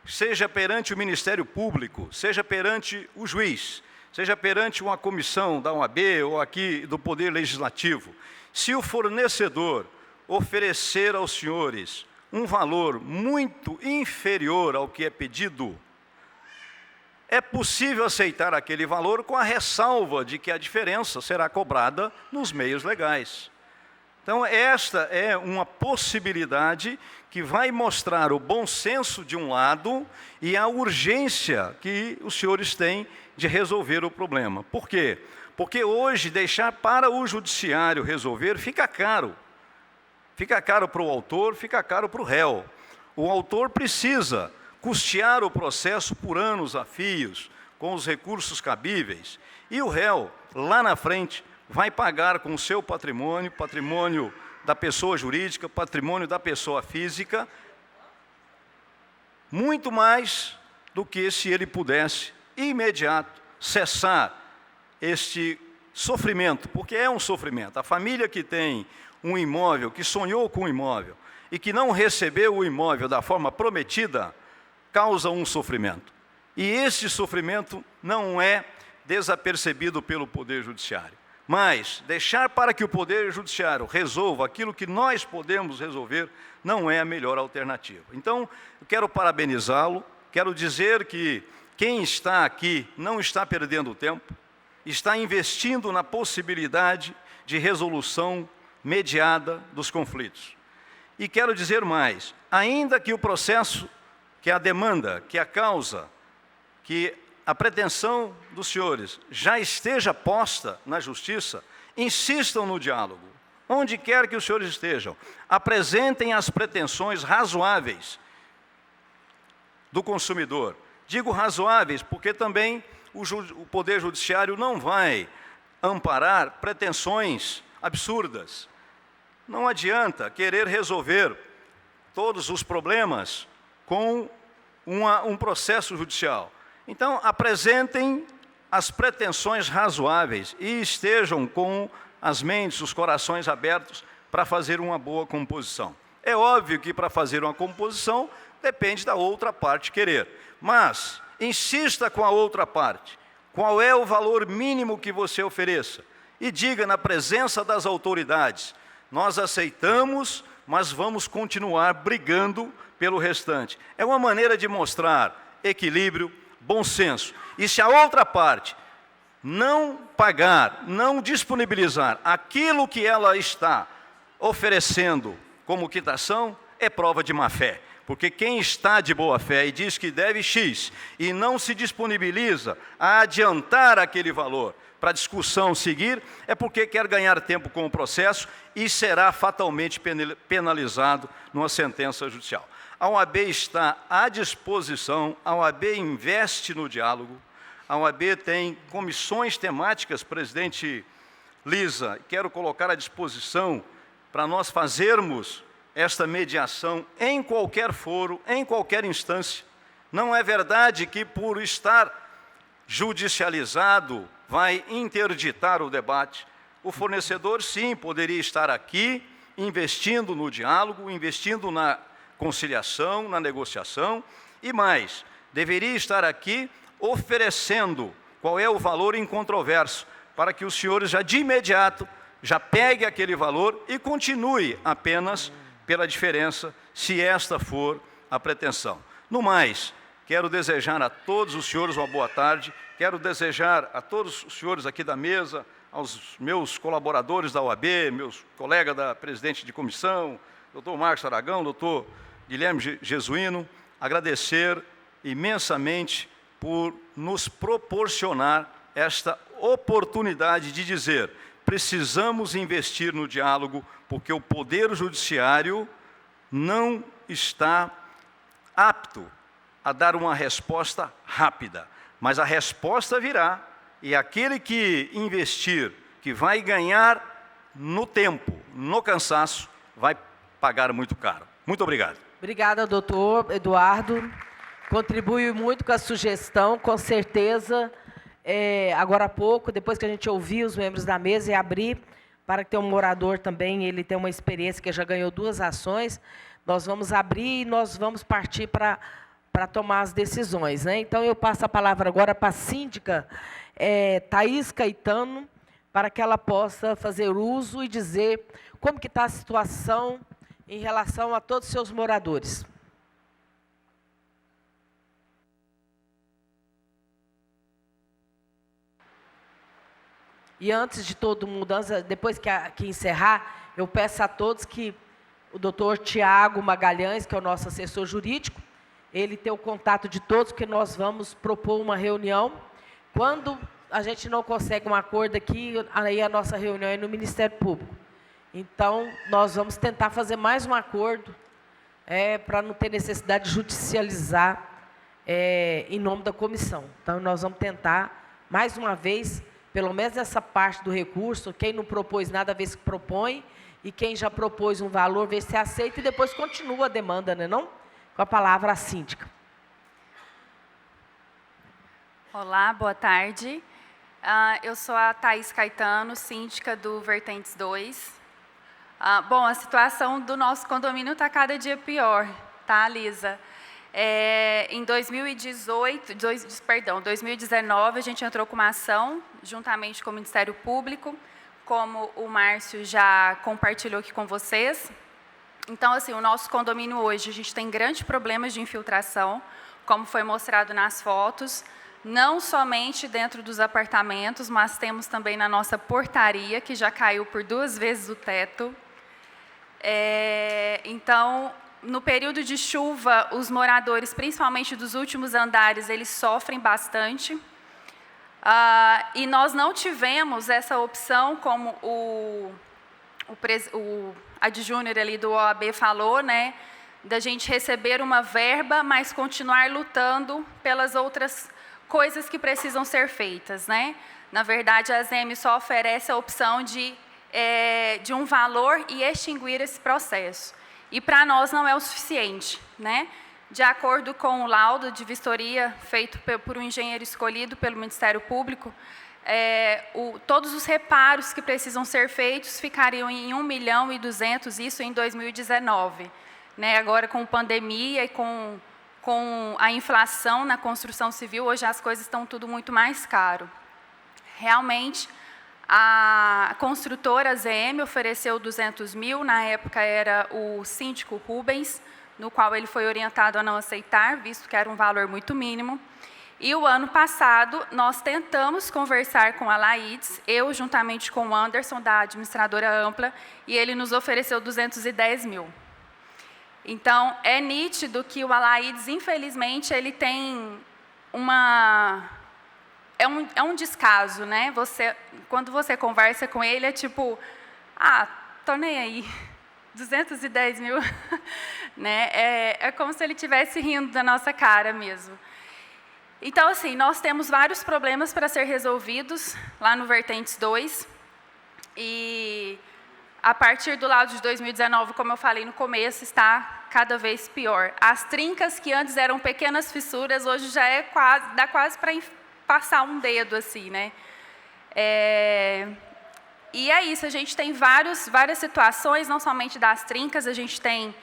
Speaker 5: seja perante o Ministério Público, seja perante o juiz, seja perante uma comissão da OAB ou aqui do Poder Legislativo, se o fornecedor oferecer aos senhores um valor muito inferior ao que é pedido, é possível aceitar aquele valor com a ressalva de que a diferença será cobrada nos meios legais. Então, esta é uma possibilidade que vai mostrar o bom senso de um lado e a urgência que os senhores têm de resolver o problema. Por quê? Porque hoje deixar para o judiciário resolver fica caro. Fica caro para o autor, fica caro para o réu. O autor precisa custear o processo por anos a fios, com os recursos cabíveis, e o réu, lá na frente, vai pagar com o seu patrimônio, patrimônio da pessoa jurídica, patrimônio da pessoa física, muito mais do que se ele pudesse, imediato, cessar este sofrimento, porque é um sofrimento. A família que tem um imóvel, que sonhou com um imóvel, e que não recebeu o imóvel da forma prometida, causa um sofrimento. E esse sofrimento não é desapercebido pelo Poder Judiciário. Mas deixar para que o Poder Judiciário resolva aquilo que nós podemos resolver não é a melhor alternativa. Então, eu quero parabenizá-lo, quero dizer que quem está aqui não está perdendo tempo, está investindo na possibilidade de resolução mediada dos conflitos. E quero dizer mais, ainda que o processo, que a demanda, que a causa, que a pretensão dos senhores já esteja posta na justiça, insistam no diálogo. Onde quer que os senhores estejam, apresentem as pretensões razoáveis do consumidor. Digo razoáveis porque também o Poder Judiciário não vai amparar pretensões absurdas. Não adianta querer resolver todos os problemas com um processo judicial. Então, apresentem as pretensões razoáveis e estejam com as mentes, os corações abertos para fazer uma boa composição. É óbvio que para fazer uma composição depende da outra parte querer, mas insista com a outra parte. Qual é o valor mínimo que você ofereça? E diga na presença das autoridades, nós aceitamos, mas vamos continuar brigando pelo restante. É uma maneira de mostrar equilíbrio, bom senso. E se a outra parte não pagar, não disponibilizar aquilo que ela está oferecendo como quitação, é prova de má-fé. Porque quem está de boa-fé e diz que deve X e não se disponibiliza a adiantar aquele valor para a discussão seguir, é porque quer ganhar tempo com o processo e será fatalmente penalizado numa sentença judicial. A OAB está à disposição, a OAB investe no diálogo, a OAB tem comissões temáticas, presidente Lisa, quero colocar à disposição para nós fazermos esta mediação em qualquer foro, em qualquer instância. Não é verdade que por estar judicializado vai interditar o debate. O fornecedor, sim, poderia estar aqui investindo no diálogo, investindo na conciliação, na negociação, e mais, deveria estar aqui oferecendo qual é o valor incontroverso, para que os senhores já de imediato já peguem aquele valor e continue apenas pela diferença, se esta for a pretensão. No mais, quero desejar a todos os senhores uma boa tarde, quero desejar a todos os senhores aqui da mesa, aos meus colaboradores da OAB, meus colegas da presidente de comissão, doutor Marcos Aragão, doutor Guilherme Jesuíno, agradecer imensamente por nos proporcionar esta oportunidade de dizer: precisamos investir no diálogo, porque o Poder Judiciário não está apto a dar uma resposta rápida, mas a resposta virá, e aquele que investir, que vai ganhar no tempo, no cansaço, vai pagar muito caro. Muito obrigado.
Speaker 2: Obrigada, doutor Eduardo. Contribui muito com a sugestão, com certeza. Agora há pouco, depois que a gente ouvir os membros da mesa e abrir, para que tenha um morador também, ele tem uma experiência que já ganhou 2 ações, nós vamos abrir e nós vamos partir para tomar as decisões, né? Então, eu passo a palavra agora para a síndica Thaís Caetano, para que ela possa fazer uso e dizer como que está a situação em relação a todos os seus moradores. E antes de todo mundo, depois que encerrar, eu peço a todos que o doutor Tiago Magalhães, que é o nosso assessor jurídico, ele tem o contato de todos, porque nós vamos propor uma reunião. Quando a gente não consegue um acordo aqui, aí a nossa reunião é no Ministério Público. Então, nós vamos tentar fazer mais um acordo, para não ter necessidade de judicializar em nome da comissão. Então, nós vamos tentar, mais uma vez, pelo menos essa parte do recurso, quem não propôs nada, vê se propõe, e quem já propôs um valor, vê se aceita, e depois continua a demanda, né, não? Com a palavra a síndica.
Speaker 6: Olá, boa tarde. Eu sou a Thaís Caetano, síndica do Vertentes 2. Bom, a situação do nosso condomínio está cada dia pior, tá, Lisa? Em 2019, a gente entrou com uma ação, juntamente com o Ministério Público, como o Márcio já compartilhou aqui com vocês. Então, assim, o nosso condomínio hoje, a gente tem grandes problemas de infiltração, como foi mostrado nas fotos, não somente dentro dos apartamentos, mas temos também na nossa portaria, que já caiu por 2 vezes o teto. Então, no período de chuva, os moradores, principalmente dos últimos andares, eles sofrem bastante. E nós não tivemos essa opção, como o adjúnior ali do OAB falou, né, da gente receber uma verba, mas continuar lutando pelas outras coisas que precisam ser feitas, né? Na verdade, a ASEMI só oferece a opção de um valor e extinguir esse processo. E para nós não é o suficiente, né? De acordo com o laudo de vistoria feito por um engenheiro escolhido pelo Ministério Público, todos os reparos que precisam ser feitos ficariam em 1.200.000, isso em 2019. Né? Agora, com pandemia e com a inflação na construção civil, hoje as coisas estão tudo muito mais caro. Realmente, a construtora ZM ofereceu 200.000, na época era o síndico Rubens, no qual ele foi orientado a não aceitar, visto que era um valor muito mínimo. E o ano passado, nós tentamos conversar com a Laides, eu juntamente com o Anderson, da administradora ampla, e ele nos ofereceu 210 mil. Então, é nítido que o Alaides, infelizmente, ele tem uma... É um descaso, né? Quando você conversa com ele, é tipo, tô nem aí, 210 mil. Né? É como se ele estivesse rindo da nossa cara mesmo. Então, assim, nós temos vários problemas para ser resolvidos lá no Vertentes 2. E a partir do lado de 2019, como eu falei no começo, está cada vez pior. As trincas que antes eram pequenas fissuras, hoje já dá quase para passar um dedo, assim, né? E é isso, a gente tem várias situações, não somente das trincas, a gente tem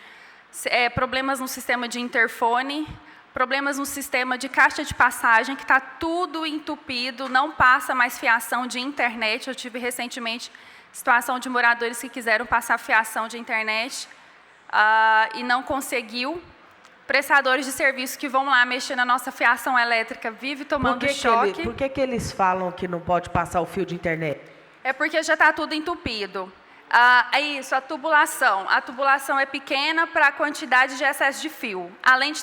Speaker 6: problemas no sistema de interfone, problemas no sistema de caixa de passagem, que está tudo entupido, não passa mais fiação de internet. Eu tive recentemente situação de moradores que quiseram passar fiação de internet e não conseguiu. Prestadores de serviço que vão lá mexer na nossa fiação elétrica, vive tomando choque.
Speaker 2: Por que eles falam que não pode passar o fio de internet?
Speaker 6: É porque já está tudo entupido. É isso, a tubulação. A tubulação é pequena para a quantidade de excesso de fio, além de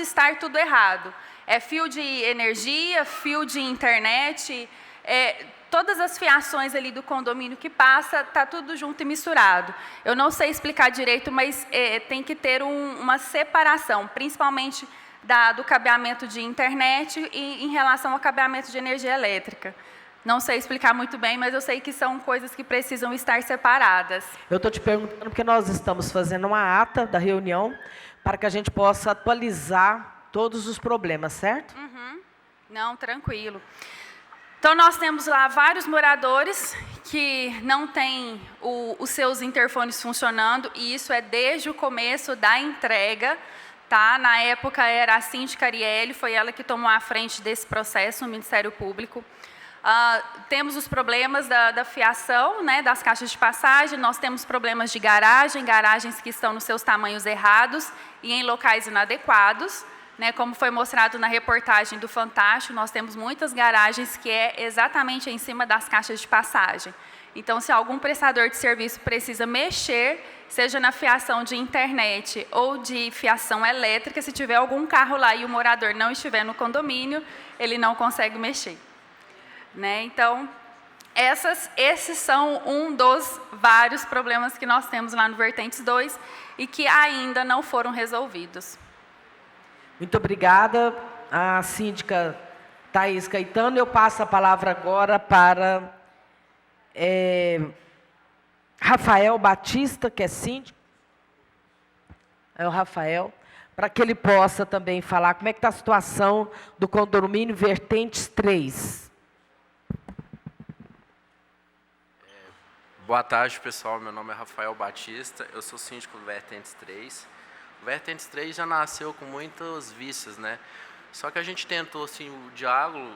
Speaker 6: estar tudo errado. É fio de energia, fio de internet, todas as fiações ali do condomínio que passa, está tudo junto e misturado. Eu não sei explicar direito, mas tem que ter uma separação, principalmente do cabeamento de internet e em relação ao cabeamento de energia elétrica. Não sei explicar muito bem, mas eu sei que são coisas que precisam estar separadas.
Speaker 2: Eu estou te perguntando porque nós estamos fazendo uma ata da reunião para que a gente possa atualizar todos os problemas, certo?
Speaker 6: Uhum. Não, tranquilo. Então, nós temos lá vários moradores que não têm os seus interfones funcionando, e isso é desde o começo da entrega. Tá? Na época, era a síndica Arielle, foi ela que tomou a frente desse processo no Ministério Público. Temos os problemas da fiação, né, das caixas de passagem, nós temos problemas de garagens que estão nos seus tamanhos errados e em locais inadequados, né, como foi mostrado na reportagem do Fantástico, nós temos muitas garagens que é exatamente em cima das caixas de passagem. Então, se algum prestador de serviço precisa mexer, seja na fiação de internet ou de fiação elétrica, se tiver algum carro lá e o morador não estiver no condomínio, ele não consegue mexer. Né? Então, esses são um dos vários problemas que nós temos lá no Vertentes 2 e que ainda não foram resolvidos.
Speaker 2: Muito obrigada, a síndica Thaís Caetano. Eu passo a palavra agora para Rafael Batista, que é síndico. É o Rafael, para que ele possa também falar como é que está a situação do condomínio Vertentes 3.
Speaker 7: Boa tarde, pessoal. Meu nome é Rafael Batista, eu sou síndico do Vertentes 3. O Vertentes 3 já nasceu com muitos vícios, né? Só que a gente tentou, assim, o diálogo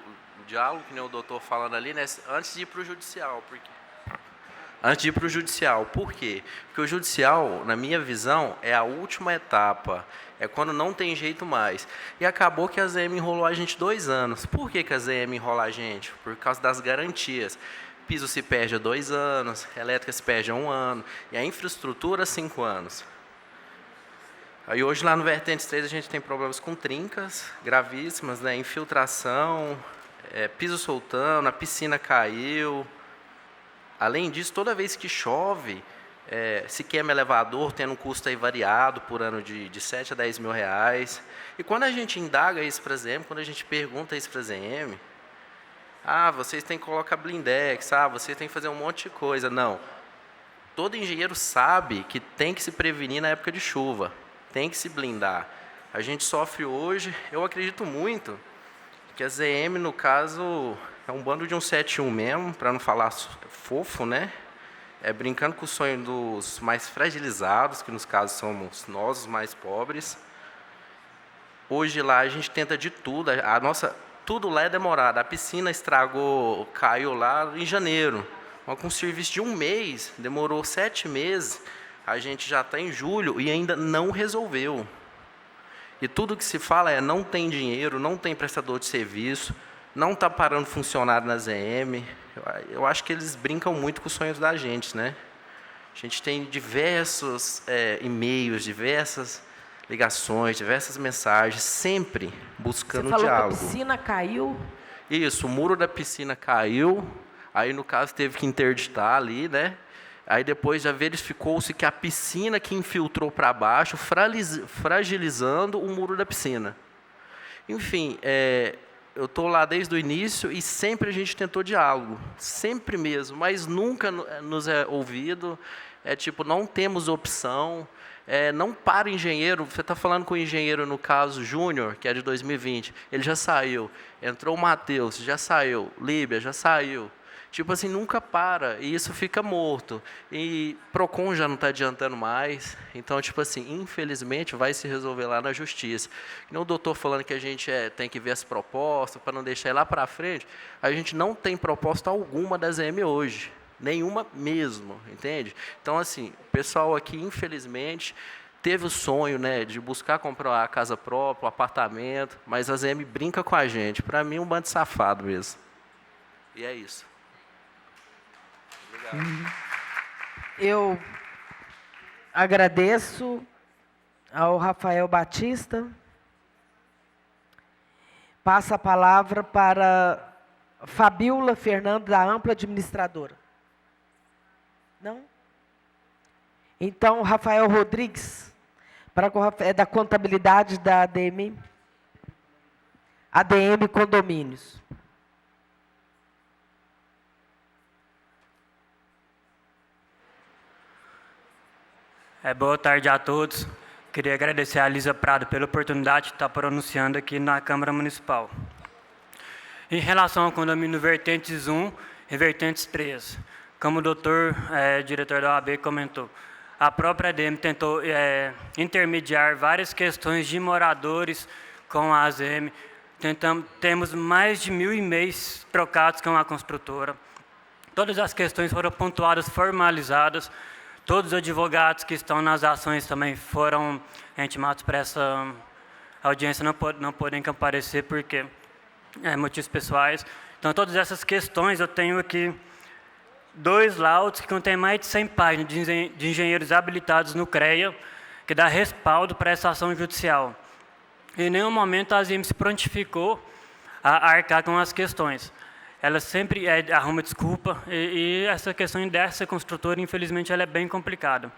Speaker 7: que nem o doutor falando ali, né? Antes de ir para o judicial. Por quê? Porque o judicial, na minha visão, é a última etapa. É quando não tem jeito mais. E acabou que a ZM enrolou a gente 2 anos. Por que a ZM enrola a gente? Por causa das garantias. Piso se perde há 2 anos, elétrica se perde há 1 ano, e a infraestrutura, 5 anos. Aí hoje, lá no Vertentes 3, a gente tem problemas com trincas gravíssimas, né? Infiltração, piso soltando, a piscina caiu. Além disso, toda vez que chove, se queima elevador, tendo um custo aí variado por ano de 7 a 10 mil reais. E quando a gente indaga isso para a ZM, quando a gente pergunta isso para a ZM, vocês têm que colocar blindex, vocês têm que fazer um monte de coisa. Não. Todo engenheiro sabe que tem que se prevenir na época de chuva, tem que se blindar. A gente sofre hoje, eu acredito muito, que a ZM, no caso, é um bando de 171 mesmo, para não falar fofo, né? Brincando com o sonho dos mais fragilizados, que nos casos somos nós, os mais pobres. Hoje lá a gente tenta de tudo, tudo lá é demorado. A piscina estragou, caiu lá em janeiro. Com um serviço de 1 mês, demorou 7 meses, a gente já está em julho e ainda não resolveu. E tudo que se fala é não tem dinheiro, não tem prestador de serviço, não está parando funcionário na ZM. Eu acho que eles brincam muito com os sonhos da gente, né? A gente tem diversos e-mails, diversas ligações, diversas mensagens, sempre buscando diálogo.
Speaker 2: Você falou que a piscina caiu?
Speaker 7: Isso, o muro da piscina caiu, aí no caso teve que interditar ali, né? Aí depois já verificou-se que a piscina que infiltrou para baixo, fragilizando o muro da piscina. Enfim, eu estou lá desde o início e sempre a gente tentou diálogo, sempre mesmo, mas nunca nos é ouvido, tipo, não temos opção, não para o engenheiro, você está falando com o engenheiro, no caso, Júnior, que é de 2020, ele já saiu, entrou o Matheus, já saiu, Líbia, já saiu. Tipo assim, nunca para, e isso fica morto. E PROCON já não está adiantando mais. Então, tipo assim, infelizmente, vai se resolver lá na justiça. E não o doutor falando que a gente tem que ver as propostas, para não deixar ir lá para frente. A gente não tem proposta alguma da ZM hoje. Nenhuma mesmo, entende? Então, assim, o pessoal aqui, infelizmente, teve o sonho, né, de buscar comprar a casa própria, o apartamento, mas a ZM brinca com a gente. Para mim, um bando de safado mesmo. E é isso.
Speaker 2: Eu agradeço ao Rafael Batista. Passo a palavra para Fabiola Fernando, da Ampla Administradora. Não? Então, Rafael Rodrigues, da Contabilidade da ADM Condomínios.
Speaker 8: Boa tarde a todos. Queria agradecer a Lisa Prado pela oportunidade de estar pronunciando aqui na Câmara Municipal. Em relação ao condomínio Vertentes 1 e Vertentes 3, como o doutor, diretor da OAB, comentou, a própria ADM tentou intermediar várias questões de moradores com a AZM. Temos mais de 1.000 e-mails trocados com a construtora. Todas as questões foram pontuadas, formalizadas. Todos os advogados que estão nas ações também foram intimados para essa audiência, não podem comparecer porque motivos pessoais. Então, todas essas questões, eu tenho aqui 2 laudos que contêm mais de 100 páginas de engenheiros habilitados no CREA, que dá respaldo para essa ação judicial. Em nenhum momento a AZM se prontificou a arcar com as questões. Ela sempre arruma desculpa, e essa questão dessa construtora, infelizmente, ela é bem complicada.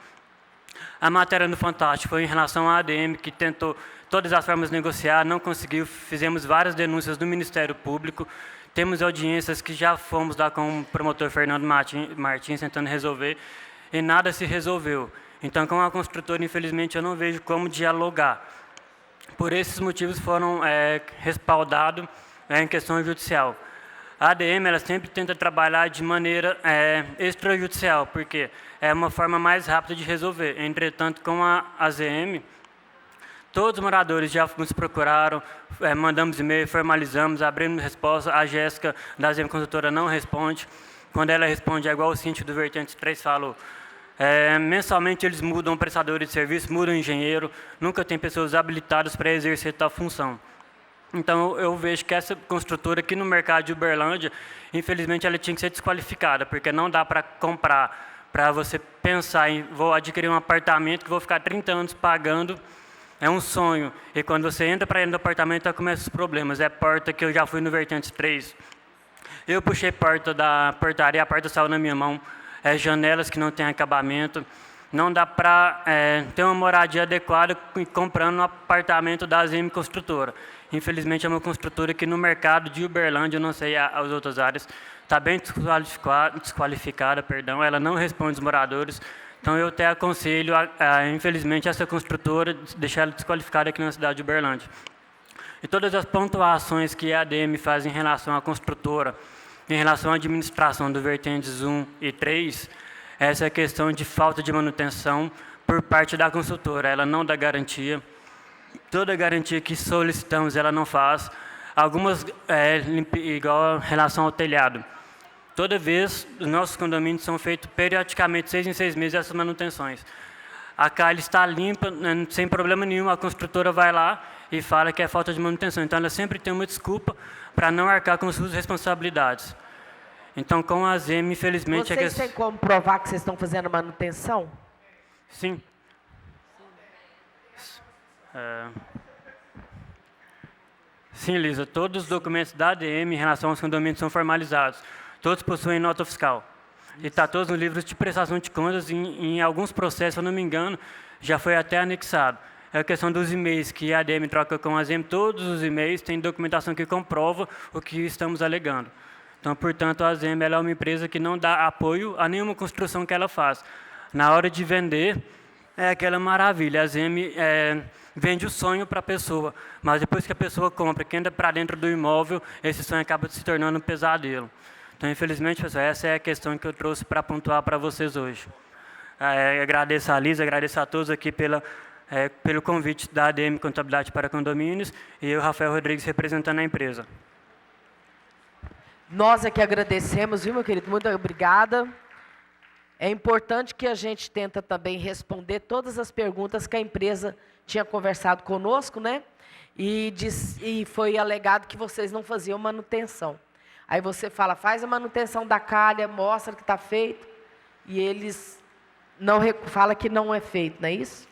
Speaker 8: A matéria no Fantástico foi em relação à ADM, que tentou todas as formas de negociar, não conseguiu, fizemos várias denúncias do Ministério Público, temos audiências que já fomos dar com o promotor Fernando Martins tentando resolver, e nada se resolveu. Então, com a construtora, infelizmente, eu não vejo como dialogar. Por esses motivos, foram respaldados em questão judicial. A ADM ela sempre tenta trabalhar de maneira extrajudicial, porque é uma forma mais rápida de resolver. Entretanto, com a AZM, todos os moradores já nos procuraram, mandamos e-mail, formalizamos, abrimos resposta. A Jéssica, da AZM Consultora, não responde. Quando ela responde, é igual o síndico do Vertentes 3 falou. Mensalmente, eles mudam prestadores de serviço, mudam engenheiro, nunca tem pessoas habilitadas para exercer tal função. Então, eu vejo que essa construtora aqui no mercado de Uberlândia, infelizmente, ela tinha que ser desqualificada, porque não dá para comprar, para você pensar em vou adquirir um apartamento que vou ficar 30 anos pagando, é um sonho. E quando você entra para dentro do apartamento, começam os problemas. É porta que eu já fui no Vertentes 3. Eu puxei porta da portaria, a porta saiu na minha mão. Janelas que não têm acabamento. Não dá para ter uma moradia adequada comprando um apartamento da AZM Construtora. Infelizmente, é uma construtora que no mercado de Uberlândia, eu não sei as outras áreas, está bem desqualificada, perdão, ela não responde os moradores. Então, eu até aconselho, infelizmente, essa construtora, deixar ela desqualificada aqui na cidade de Uberlândia. E todas as pontuações que a ADM faz em relação à construtora, em relação à administração do Vertentes 1 e 3, essa questão de falta de manutenção por parte da construtora, ela não dá garantia. Toda garantia que solicitamos, ela não faz. Algumas, igual em relação ao telhado. Toda vez, os nossos condomínios são feitos periodicamente, 6 em 6 meses, essas manutenções. A calha está limpa, sem problema nenhum, a construtora vai lá, e fala que é falta de manutenção. Então, ela sempre tem uma desculpa para não arcar com suas responsabilidades. Então, com a ASEMI, infelizmente...
Speaker 2: Vocês têm como provar que vocês estão fazendo manutenção?
Speaker 8: Sim. Sim, Lisa, todos os documentos da ADM em relação aos condomínios são formalizados. Todos possuem nota fiscal. E está todos nos livros de prestação de contas, em alguns processos, se eu não me engano, já foi até anexado. É a questão dos e-mails que a ADM troca com a ASEMI, todos os e-mails têm documentação que comprova o que estamos alegando. Então, portanto, a ASEMI ela é uma empresa que não dá apoio a nenhuma construção que ela faz. Na hora de vender, é aquela maravilha. A ASEMI vende o sonho para a pessoa, mas depois que a pessoa compra, que entra para dentro do imóvel, esse sonho acaba se tornando um pesadelo. Então, infelizmente, pessoal, essa é a questão que eu trouxe para pontuar para vocês hoje. Agradeço a Lisa, agradeço a todos aqui pelo convite da ADM Contabilidade para Condomínios e eu, Rafael Rodrigues, representando a empresa.
Speaker 2: Nós é que agradecemos, viu, meu querido? Muito obrigada. É importante que a gente tenta também responder todas as perguntas que a empresa tinha conversado conosco, né? E foi alegado que vocês não faziam manutenção. Aí você fala, faz a manutenção da calha, mostra que está feito, e eles não falam que não é feito, não é isso?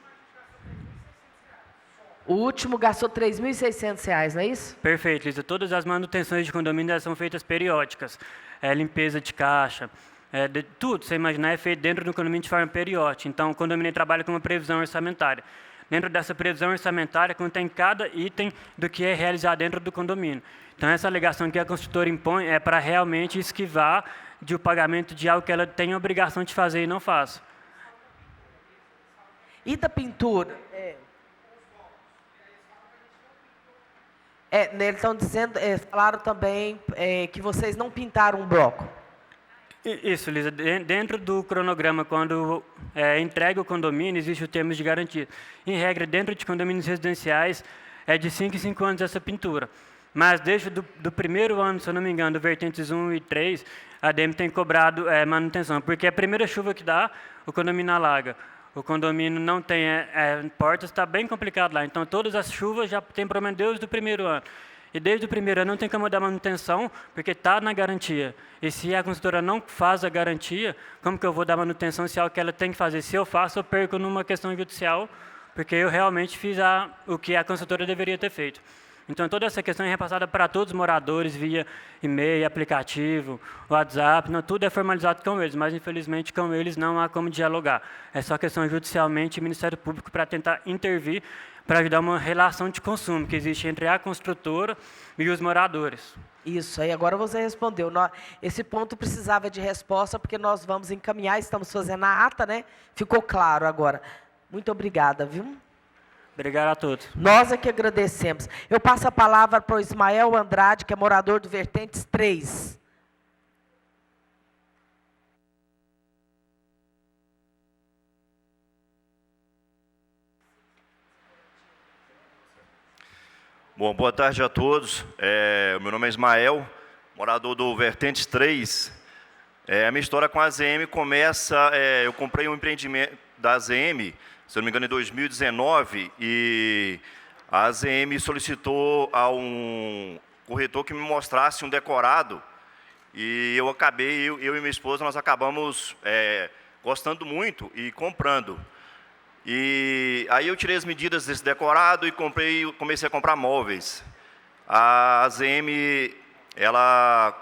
Speaker 2: O último gastou R$ 3.600, não é isso?
Speaker 8: Perfeito, Lisa. Todas as manutenções de condomínio são feitas periódicas. Limpeza de caixa, tudo, você imaginar, é feito dentro do condomínio de forma periódica. Então, o condomínio trabalha com uma previsão orçamentária. Dentro dessa previsão orçamentária, contém cada item do que é realizado dentro do condomínio. Então, essa alegação que a construtora impõe é para realmente esquivar de o pagamento de algo que ela tem a obrigação de fazer e não faz.
Speaker 2: E da pintura? Eles estão dizendo, falaram também que vocês não pintaram um bloco.
Speaker 8: Isso, Lisa. Dentro do cronograma, quando entrega o condomínio, existe o termo de garantia. Em regra, dentro de condomínios residenciais, é de 5 em 5 anos essa pintura. Mas desde do primeiro ano, se eu não me engano, do vertentes 1 e 3, a ADM tem cobrado manutenção, porque a primeira chuva que dá, o condomínio alaga. O condomínio não tem portas, está bem complicado lá. Então, todas as chuvas já tem problema desde o primeiro ano. E desde o primeiro ano não tem como dar manutenção, porque está na garantia. E se a construtora não faz a garantia, como que eu vou dar manutenção se é algo que ela tem que fazer? Se eu faço, eu perco numa questão judicial, porque eu realmente fiz o que a construtora deveria ter feito. Então, toda essa questão é repassada para todos os moradores via e-mail, aplicativo, WhatsApp, não, tudo é formalizado com eles, mas, infelizmente, com eles não há como dialogar. É só questão judicialmente e Ministério Público para tentar intervir, para ajudar uma relação de consumo que existe entre a construtora e os moradores.
Speaker 2: Isso, aí agora você respondeu. Esse ponto precisava de resposta, porque nós vamos encaminhar, estamos fazendo a ata, né? Ficou claro agora. Muito obrigada, viu?
Speaker 8: Obrigado a todos.
Speaker 2: Nós é que agradecemos. Eu passo a palavra para o Ismael Andrade, que é morador do Vertentes 3.
Speaker 9: Bom, boa tarde a todos. Meu nome é Ismael, morador do Vertentes 3. A minha história com a ASEMI começa... eu comprei um empreendimento da ASEMI, se não me engano, em 2019, e a ASEMI solicitou a um corretor que me mostrasse um decorado, e eu e minha esposa, nós acabamos gostando muito e comprando. E aí eu tirei as medidas desse decorado e comecei a comprar móveis. A ASEMI,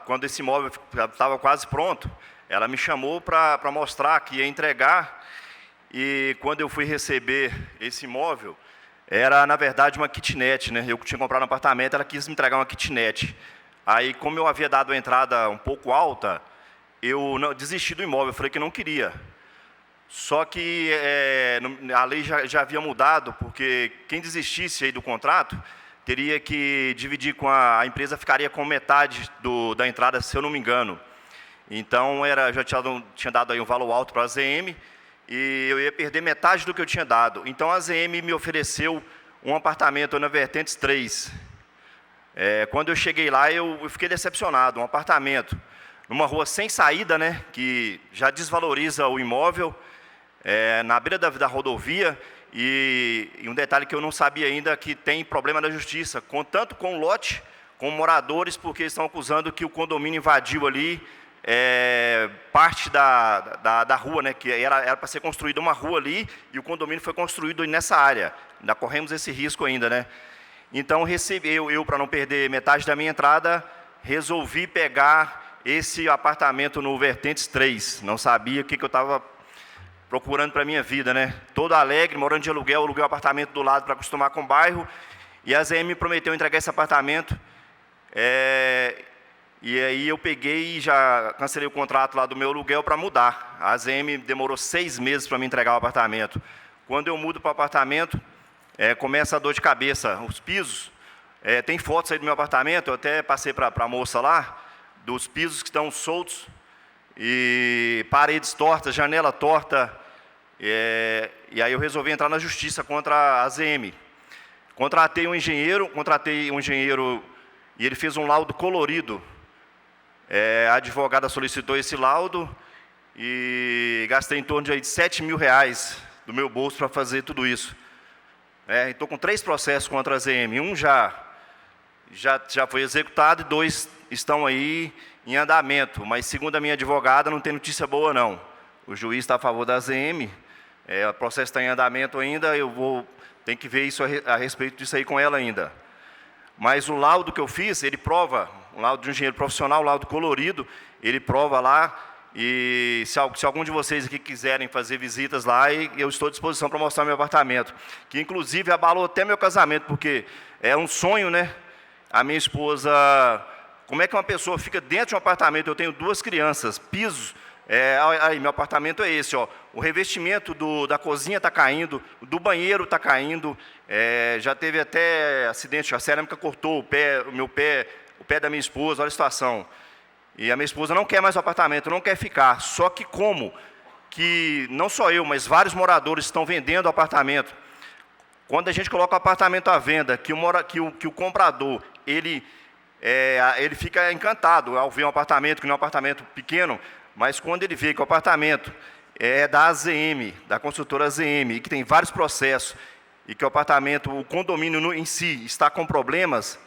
Speaker 9: quando esse móvel estava quase pronto, ela me chamou para mostrar que ia entregar. E quando eu fui receber esse imóvel, era, na verdade, uma kitnet, né? Eu tinha comprado um apartamento, ela quis me entregar uma kitnet. Aí, como eu havia dado a entrada um pouco alta, eu desisti do imóvel, eu falei que não queria. Só que a lei já havia mudado, porque quem desistisse aí do contrato teria que dividir com a empresa, ficaria com metade da entrada, se eu não me engano. Então, já tinha dado aí um valor alto para a ASEMI, e eu ia perder metade do que eu tinha dado. Então, a ASEMI me ofereceu um apartamento na Vertentes 3. Quando eu cheguei lá, eu fiquei decepcionado. Um apartamento numa rua sem saída, né, que já desvaloriza o imóvel, na beira da rodovia, E um detalhe que eu não sabia ainda, que tem problema na justiça, tanto com o lote, com moradores, porque estão acusando que o condomínio invadiu ali parte da rua, né, que era para ser construída uma rua ali, e o condomínio foi construído nessa área. Ainda corremos esse risco ainda, né? Então, eu para não perder metade da minha entrada, resolvi pegar esse apartamento no Vertentes 3. Não sabia o que eu estava procurando para a minha vida, né? Todo alegre, morando de aluguel, aluguei um apartamento do lado para acostumar com o bairro, e a ZM me prometeu entregar esse apartamento, e aí eu peguei e já cancelei o contrato lá do meu aluguel para mudar. A ZM demorou 6 meses para me entregar o apartamento. Quando eu mudo para o apartamento, começa a dor de cabeça. Os pisos, tem fotos aí do meu apartamento, eu até passei para a moça lá, dos pisos que estão soltos, e paredes tortas, janela torta, e aí eu resolvi entrar na justiça contra a ZM. Contratei um engenheiro e ele fez um laudo colorido. A advogada solicitou esse laudo e gastei em torno de R$7 mil do meu bolso para fazer tudo isso. Estou com 3 processos contra a ZM. Um já foi executado e 2 estão aí em andamento. Mas, segundo a minha advogada, não tem notícia boa, não. O juiz está a favor da ZM, o processo está em andamento ainda, tenho que ver isso a respeito disso aí com ela ainda. Mas o laudo que eu fiz, ele prova, um laudo de um engenheiro profissional, um laudo colorido, ele prova lá, e se algum de vocês aqui quiserem fazer visitas lá, eu estou à disposição para mostrar meu apartamento, que inclusive abalou até meu casamento, porque é um sonho, né? A minha esposa, como é que uma pessoa fica dentro de um apartamento? Eu tenho 2 crianças, pisos, aí meu apartamento é esse, ó. O revestimento da cozinha está caindo, do banheiro está caindo, já teve até acidente, a cerâmica cortou o pé da minha esposa, olha a situação. E a minha esposa não quer mais o apartamento, não quer ficar, só que que não só eu, mas vários moradores estão vendendo o apartamento. Quando a gente coloca o apartamento à venda, que o comprador, ele fica encantado ao ver um apartamento, que não é um apartamento pequeno, mas quando ele vê que o apartamento é da AZM, da construtora AZM, e que tem vários processos, e que o condomínio em si está com problemas,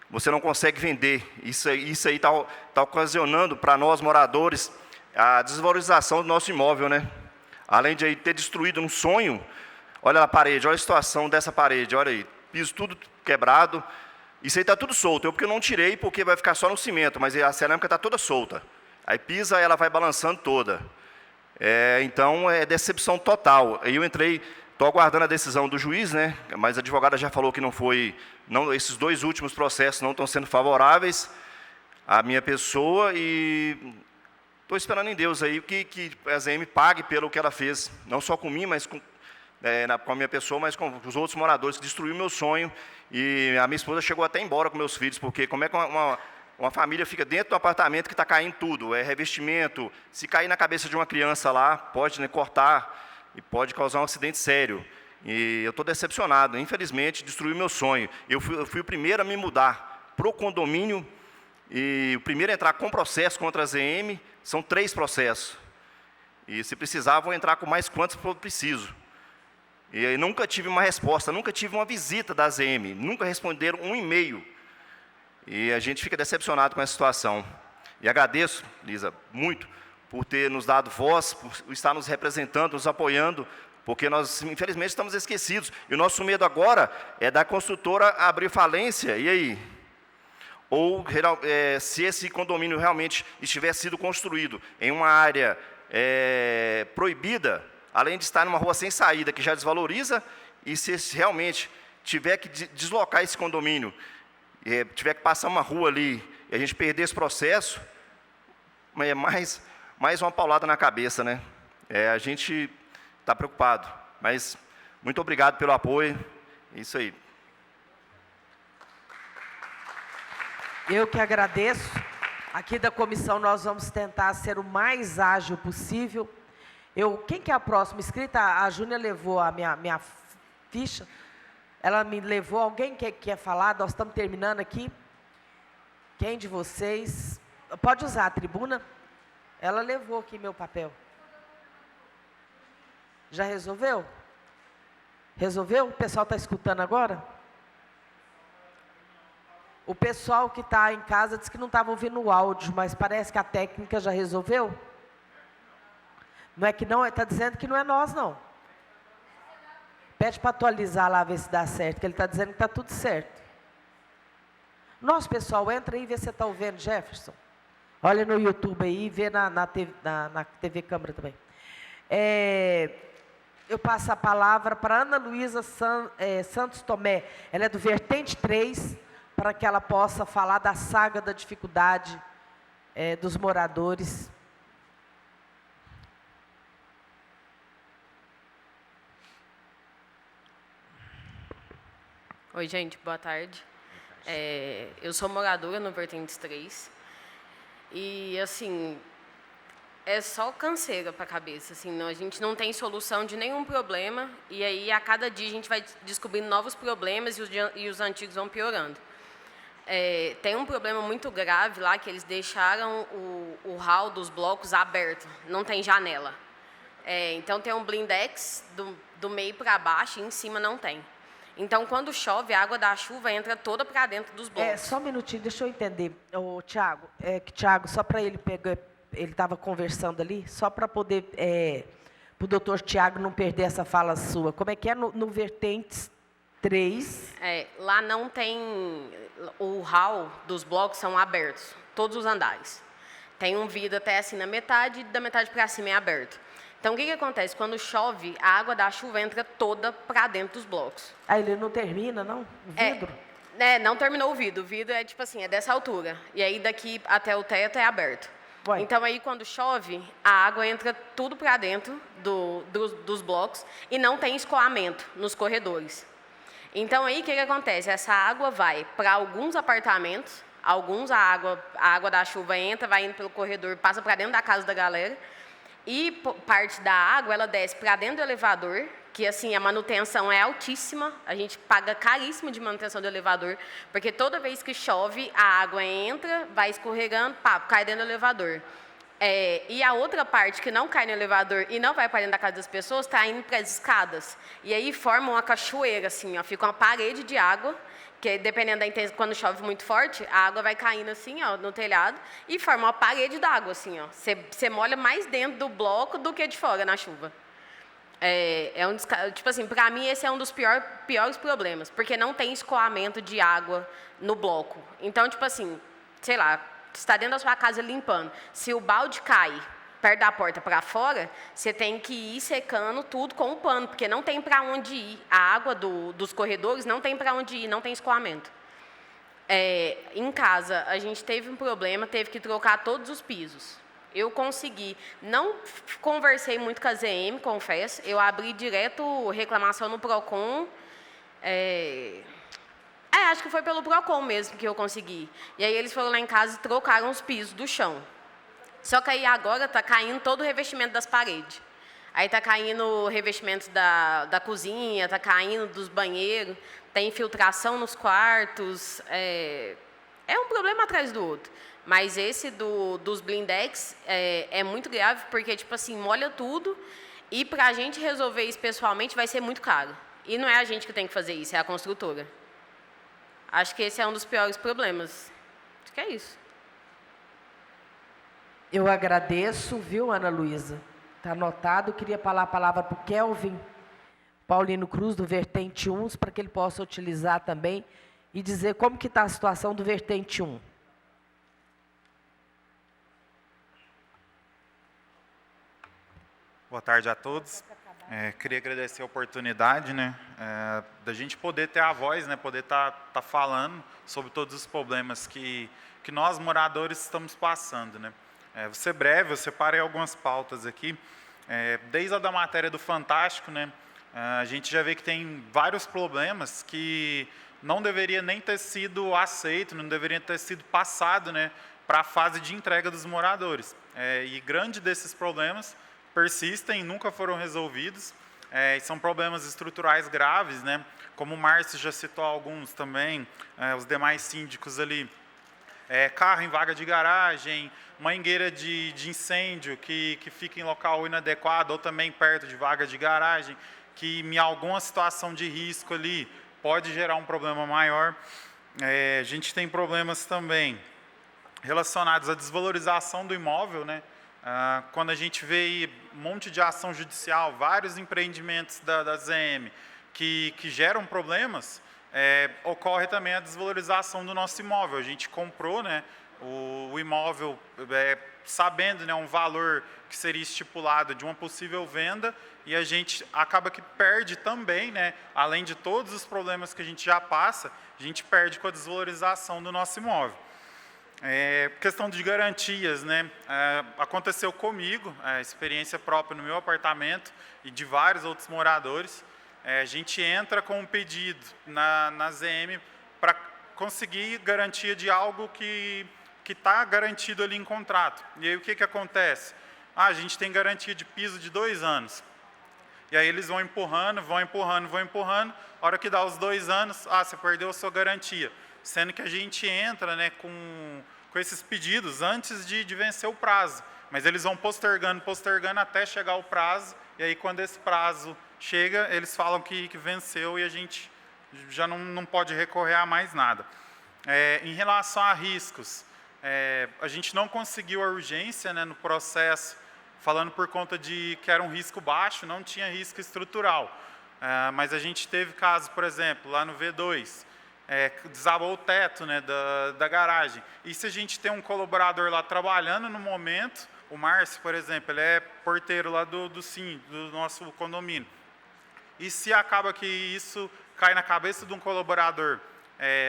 Speaker 9: você não consegue vender. Isso aí está ocasionando para nós, moradores, a desvalorização do nosso imóvel, né? Além de aí ter destruído um sonho, olha a parede, olha a situação dessa parede, olha aí, piso tudo quebrado, isso aí está tudo solto, porque eu não tirei, porque vai ficar só no cimento, mas a cerâmica está toda solta. Aí pisa, ela vai balançando toda. Então, é decepção total. Aí eu estou aguardando a decisão do juiz, né? Mas a advogada já falou que esses 2 últimos processos não estão sendo favoráveis à minha pessoa, e estou esperando em Deus aí que a ZM pague pelo que ela fez, não só com mim, mas com a minha pessoa, mas com os outros moradores, que destruiu meu sonho. E a minha esposa chegou até embora com meus filhos, porque como é que uma família fica dentro do apartamento que está caindo tudo, revestimento, se cair na cabeça de uma criança lá, pode cortar e pode causar um acidente sério. E eu estou decepcionado, infelizmente, destruiu meu sonho. Eu fui o primeiro a me mudar para o condomínio, e o primeiro a entrar com processo contra a ZM, são 3 processos. E se precisar, vou entrar com mais quantos for preciso. E aí, nunca tive uma resposta, nunca tive uma visita da ZM, nunca responderam um e-mail. E a gente fica decepcionado com essa situação. E agradeço, Lisa, muito, por ter nos dado voz, por estar nos representando, nos apoiando, porque nós, infelizmente, estamos esquecidos. E o nosso medo agora é da construtora abrir falência, e aí? Ou se esse condomínio realmente estiver sido construído em uma área proibida, além de estar numa rua sem saída, que já desvaloriza, e se realmente tiver que deslocar esse condomínio, tiver que passar uma rua ali, e a gente perder esse processo, é mais uma paulada na cabeça, né? A gente está preocupado, mas muito obrigado pelo apoio, isso aí.
Speaker 2: Eu que agradeço. Aqui da comissão nós vamos tentar ser o mais ágil possível. Quem que é a próxima inscrita? A Júnia levou a minha ficha. Ela me levou. Alguém quer falar? Nós estamos terminando aqui. Quem de vocês? Pode usar a tribuna. Ela levou aqui meu papel. Já resolveu? Resolveu? O pessoal está escutando agora? O pessoal que está em casa disse que não estava ouvindo o áudio, mas parece que a técnica já resolveu? Não é que não, está dizendo que não é nós, não. Pede para atualizar lá, ver se dá certo, que ele está dizendo que está tudo certo. Nosso pessoal, entra aí e vê se você está ouvindo, Jefferson. Olha no YouTube aí e vê na TV Câmara também. Eu passo a palavra para Ana Luísa Santos Tomé. Ela é do Vertente 3, para que ela possa falar da saga da dificuldade dos moradores.
Speaker 10: Oi, gente, boa tarde. Eu sou moradora no Vertentes 3. E, assim, é só canseira para a cabeça. Assim, a gente não tem solução de nenhum problema. E aí, a cada dia, a gente vai descobrindo novos problemas e os antigos vão piorando. Tem um problema muito grave lá, que eles deixaram o hall dos blocos aberto. Não tem janela. Então, tem um blindex do meio para baixo e em cima não tem. Então, quando chove, a água da chuva entra toda para dentro dos blocos.
Speaker 2: Só um minutinho, deixa eu entender. Tiago, Tiago, só para ele pegar, ele estava conversando ali, só para poder, para o doutor Tiago não perder essa fala sua. Como é que é no Vertentes 3?
Speaker 10: Lá não tem, o hall dos blocos são abertos, todos os andares. Tem um vidro até assim na metade, e da metade para cima é aberto. Então, o que acontece? Quando chove, a água da chuva entra toda para dentro dos blocos.
Speaker 2: Ele não termina, não? O vidro?
Speaker 10: Não terminou o vidro. O vidro é tipo assim, é dessa altura. E aí, daqui até o teto é aberto.
Speaker 2: Ué.
Speaker 10: Então, aí, quando chove, a água entra tudo para dentro dos blocos e não tem escoamento nos corredores. Então, aí, o que acontece? Essa água vai para alguns apartamentos, alguns a água da chuva entra, vai indo pelo corredor, passa para dentro da casa da galera. E parte da água, ela desce para dentro do elevador, que assim, a manutenção é altíssima, a gente paga caríssimo de manutenção do elevador, porque toda vez que chove, a água entra, vai escorregando, cai dentro do elevador. E a outra parte que não cai no elevador e não vai para dentro da casa das pessoas, está indo para as escadas. E aí forma uma cachoeira, assim, ó, fica uma parede de água, que dependendo da intensidade, quando chove muito forte, a água vai caindo assim, ó, no telhado, e forma uma parede d'água, assim, ó. Você molha mais dentro do bloco do que de fora na chuva. Tipo assim, para mim esse é um dos piores problemas, porque não tem escoamento de água no bloco. Então, tipo assim, sei lá, você está dentro da sua casa limpando, se o balde cai perto da porta para fora, você tem que ir secando tudo com um pano, porque não tem para onde ir. A água dos corredores não tem para onde ir, não tem escoamento. Em casa, a gente teve um problema, teve que trocar todos os pisos. Eu consegui, não conversei muito com a ZM, confesso, eu abri direto reclamação no PROCON, acho que foi pelo PROCON mesmo que eu consegui. E aí eles foram lá em casa e trocaram os pisos do chão. Só que aí agora está caindo todo o revestimento das paredes. Aí está caindo o revestimento da cozinha, está caindo dos banheiros, tem infiltração nos quartos. É um problema atrás do outro. Mas esse dos blindex é muito grave, porque, tipo assim, molha tudo e para a gente resolver isso pessoalmente vai ser muito caro. E não é a gente que tem que fazer isso, é a construtora. Acho que esse é um dos piores problemas. Acho que é isso.
Speaker 2: Eu agradeço, viu, Ana Luísa? Está anotado. Eu queria falar a palavra para o Kelvin Paulino Cruz, do Vertente 1, para que ele possa utilizar também e dizer como que está a situação do Vertente 1.
Speaker 11: Boa tarde a todos. Queria agradecer a oportunidade, da gente poder ter a voz, poder estar falando sobre todos os problemas que nós, moradores, estamos passando, Vou ser breve, eu separei algumas pautas aqui. Desde a da matéria do Fantástico, a gente já vê que tem vários problemas que não deveria nem ter sido aceito, não deveria ter sido passado para a fase de entrega dos moradores. E grande desses problemas persistem, nunca foram resolvidos, são problemas estruturais graves, como o Márcio já citou alguns também, os demais síndicos ali. Carro em vaga de garagem, mangueira de incêndio que fica em local inadequado ou também perto de vaga de garagem. que em alguma situação de risco ali pode gerar um problema maior. A gente tem problemas também relacionados à desvalorização do imóvel, né? Quando a gente vê um monte de ação judicial, vários empreendimentos da ZM que geram problemas, ocorre também a desvalorização do nosso imóvel. A gente comprou, né, o imóvel sabendo, né, um valor que seria estipulado de uma possível venda, e a gente acaba que perde também, né, além de todos os problemas que a gente já passa, a gente perde com a desvalorização do nosso imóvel. Questão de garantias, né? Aconteceu comigo, experiência própria no meu apartamento e de vários outros moradores. A gente entra com um pedido na ZM para conseguir garantia de algo que está garantido ali em contrato. E aí o que acontece? A gente tem garantia de piso de 2 anos. E aí eles vão empurrando, a hora que dá os 2 anos, você perdeu a sua garantia. Sendo que a gente entra, né, com esses pedidos antes de vencer o prazo. Mas eles vão postergando até chegar o prazo, e aí quando esse prazo chega, eles falam que venceu e a gente já não pode recorrer a mais nada. Em relação a riscos, a gente não conseguiu a urgência, né, no processo, falando por conta de que era um risco baixo, não tinha risco estrutural. Mas a gente teve casos, por exemplo, lá no V2, desabou o teto, né, da garagem. E se a gente tem um colaborador lá trabalhando no momento, o Márcio, por exemplo, ele é porteiro lá do SIM, do nosso condomínio. E se acaba que isso cai na cabeça de um colaborador,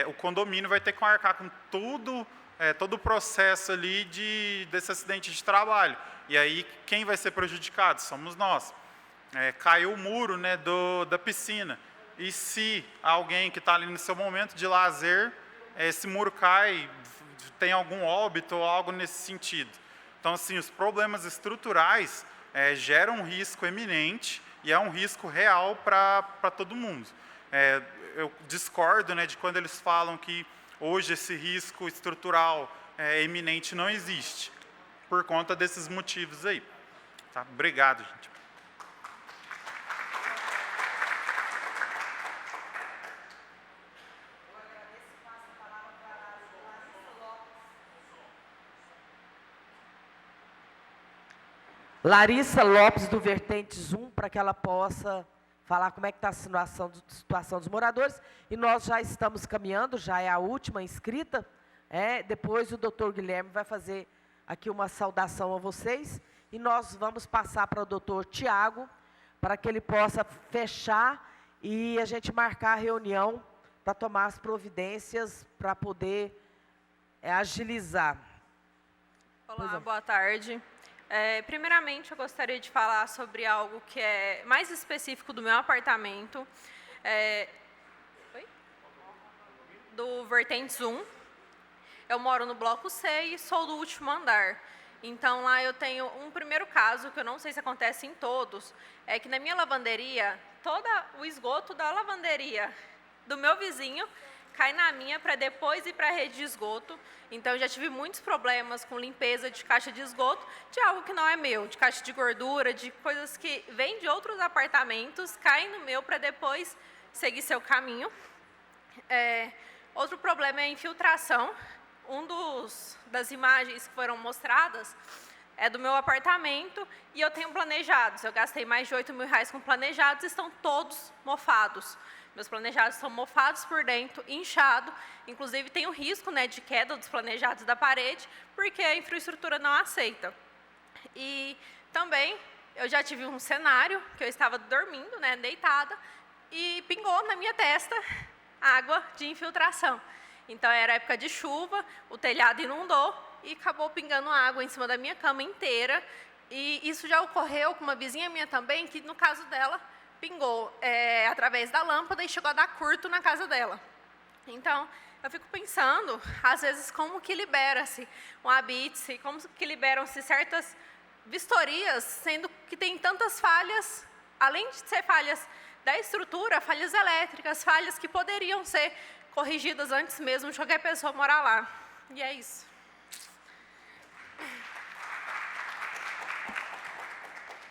Speaker 11: o condomínio vai ter que arcar com todo o processo ali desse acidente de trabalho. E aí, quem vai ser prejudicado? Somos nós. Caiu o muro, né, da piscina. E se alguém que está ali no seu momento de lazer, esse muro cai, tem algum óbito ou algo nesse sentido. Então, assim, os problemas estruturais geram um risco eminente e é um risco real para todo mundo. Eu discordo, né, de quando eles falam que hoje esse risco estrutural eminente não existe, por conta desses motivos aí. Tá? Obrigado, gente.
Speaker 2: Larissa Lopes, do Vertentes 1, para que ela possa falar como é que está a situação dos moradores. E nós já estamos caminhando, já é a última inscrita. Depois o doutor Guilherme vai fazer aqui uma saudação a vocês. E nós vamos passar para o doutor Tiago, para que ele possa fechar e a gente marcar a reunião para tomar as providências, para poder agilizar.
Speaker 12: Olá, boa tarde. Primeiramente, eu gostaria de falar sobre algo que é mais específico do meu apartamento, do Vertentes 1. Eu moro no bloco C e sou do último andar. Então, lá eu tenho um primeiro caso, que eu não sei se acontece em todos, é que na minha lavanderia, todo o esgoto da lavanderia do meu vizinho cai na minha para depois ir para a rede de esgoto. Então, eu já tive muitos problemas com limpeza de caixa de esgoto, de algo que não é meu, de caixa de gordura, de coisas que vêm de outros apartamentos, caem no meu para depois seguir seu caminho. Outro problema é a infiltração. Das imagens que foram mostradas é do meu apartamento e eu tenho planejados. Eu gastei mais de R$8.000 com planejados, estão todos mofados. Meus planejados estão mofados por dentro, inchado. Inclusive, tem o risco, né, de queda dos planejados da parede, porque a infraestrutura não aceita. E também, eu já tive um cenário que eu estava dormindo, né, deitada, e pingou na minha testa água de infiltração. Então, era época de chuva, o telhado inundou e acabou pingando água em cima da minha cama inteira. E isso já ocorreu com uma vizinha minha também, que no caso dela, pingou através da lâmpada e chegou a dar curto na casa dela. Então, eu fico pensando, às vezes, como que libera-se um habite, como que liberam-se certas vistorias, sendo que tem tantas falhas, além de ser falhas da estrutura, falhas elétricas, falhas que poderiam ser corrigidas antes mesmo de qualquer pessoa morar lá. E é isso.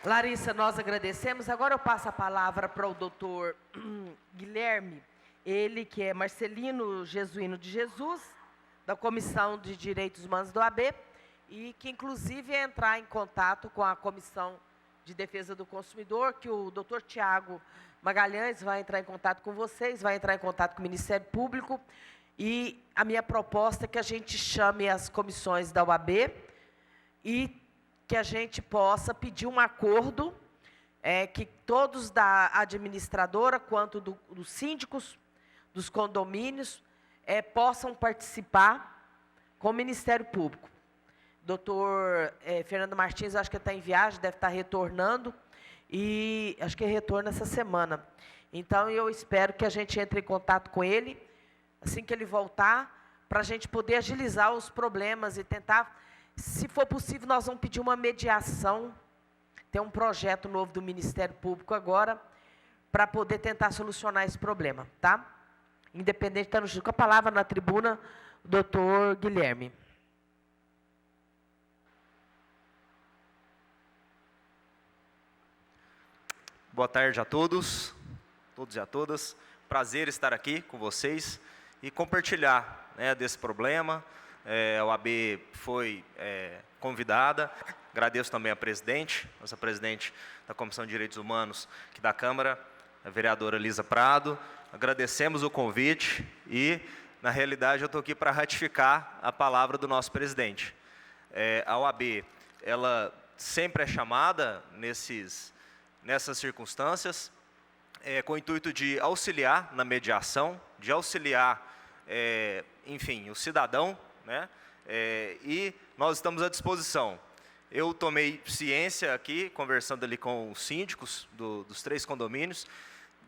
Speaker 2: Larissa, nós agradecemos. Agora eu passo a palavra para o doutor Guilherme, ele que é Marcelino Jesuíno de Jesus, da Comissão de Direitos Humanos do OAB, e que inclusive é entrar em contato com a Comissão de Defesa do Consumidor, que o doutor Tiago Magalhães vai entrar em contato com vocês, vai entrar em contato com o Ministério Público, e a minha proposta é que a gente chame as comissões da OAB e que a gente possa pedir um acordo, que todos da administradora, quanto dos síndicos, dos condomínios, possam participar com o Ministério Público. Doutor Fernando Martins, acho que está em viagem, deve estar retornando, e acho que retorna essa semana. Então, eu espero que a gente entre em contato com ele, assim que ele voltar, para a gente poder agilizar os problemas e tentar, se for possível, nós vamos pedir uma mediação. Tem um projeto novo do Ministério Público agora, para poder tentar solucionar esse problema, tá? Independente, está com a palavra na tribuna, o doutor Guilherme.
Speaker 13: Boa tarde a todos e a todas. Prazer estar aqui com vocês e compartilhar, né, desse problema. A OAB foi convidada. Agradeço também a presidente, nossa presidente da Comissão de Direitos Humanos aqui da Câmara, a vereadora Lisa Prado. Agradecemos o convite e, na realidade, eu estou aqui para ratificar a palavra do nosso presidente. A OAB, ela sempre é chamada nessas circunstâncias, com o intuito de auxiliar na mediação, de auxiliar, enfim, o cidadão, né? E nós estamos à disposição. Eu tomei ciência aqui, conversando ali com os síndicos dos 3 condomínios,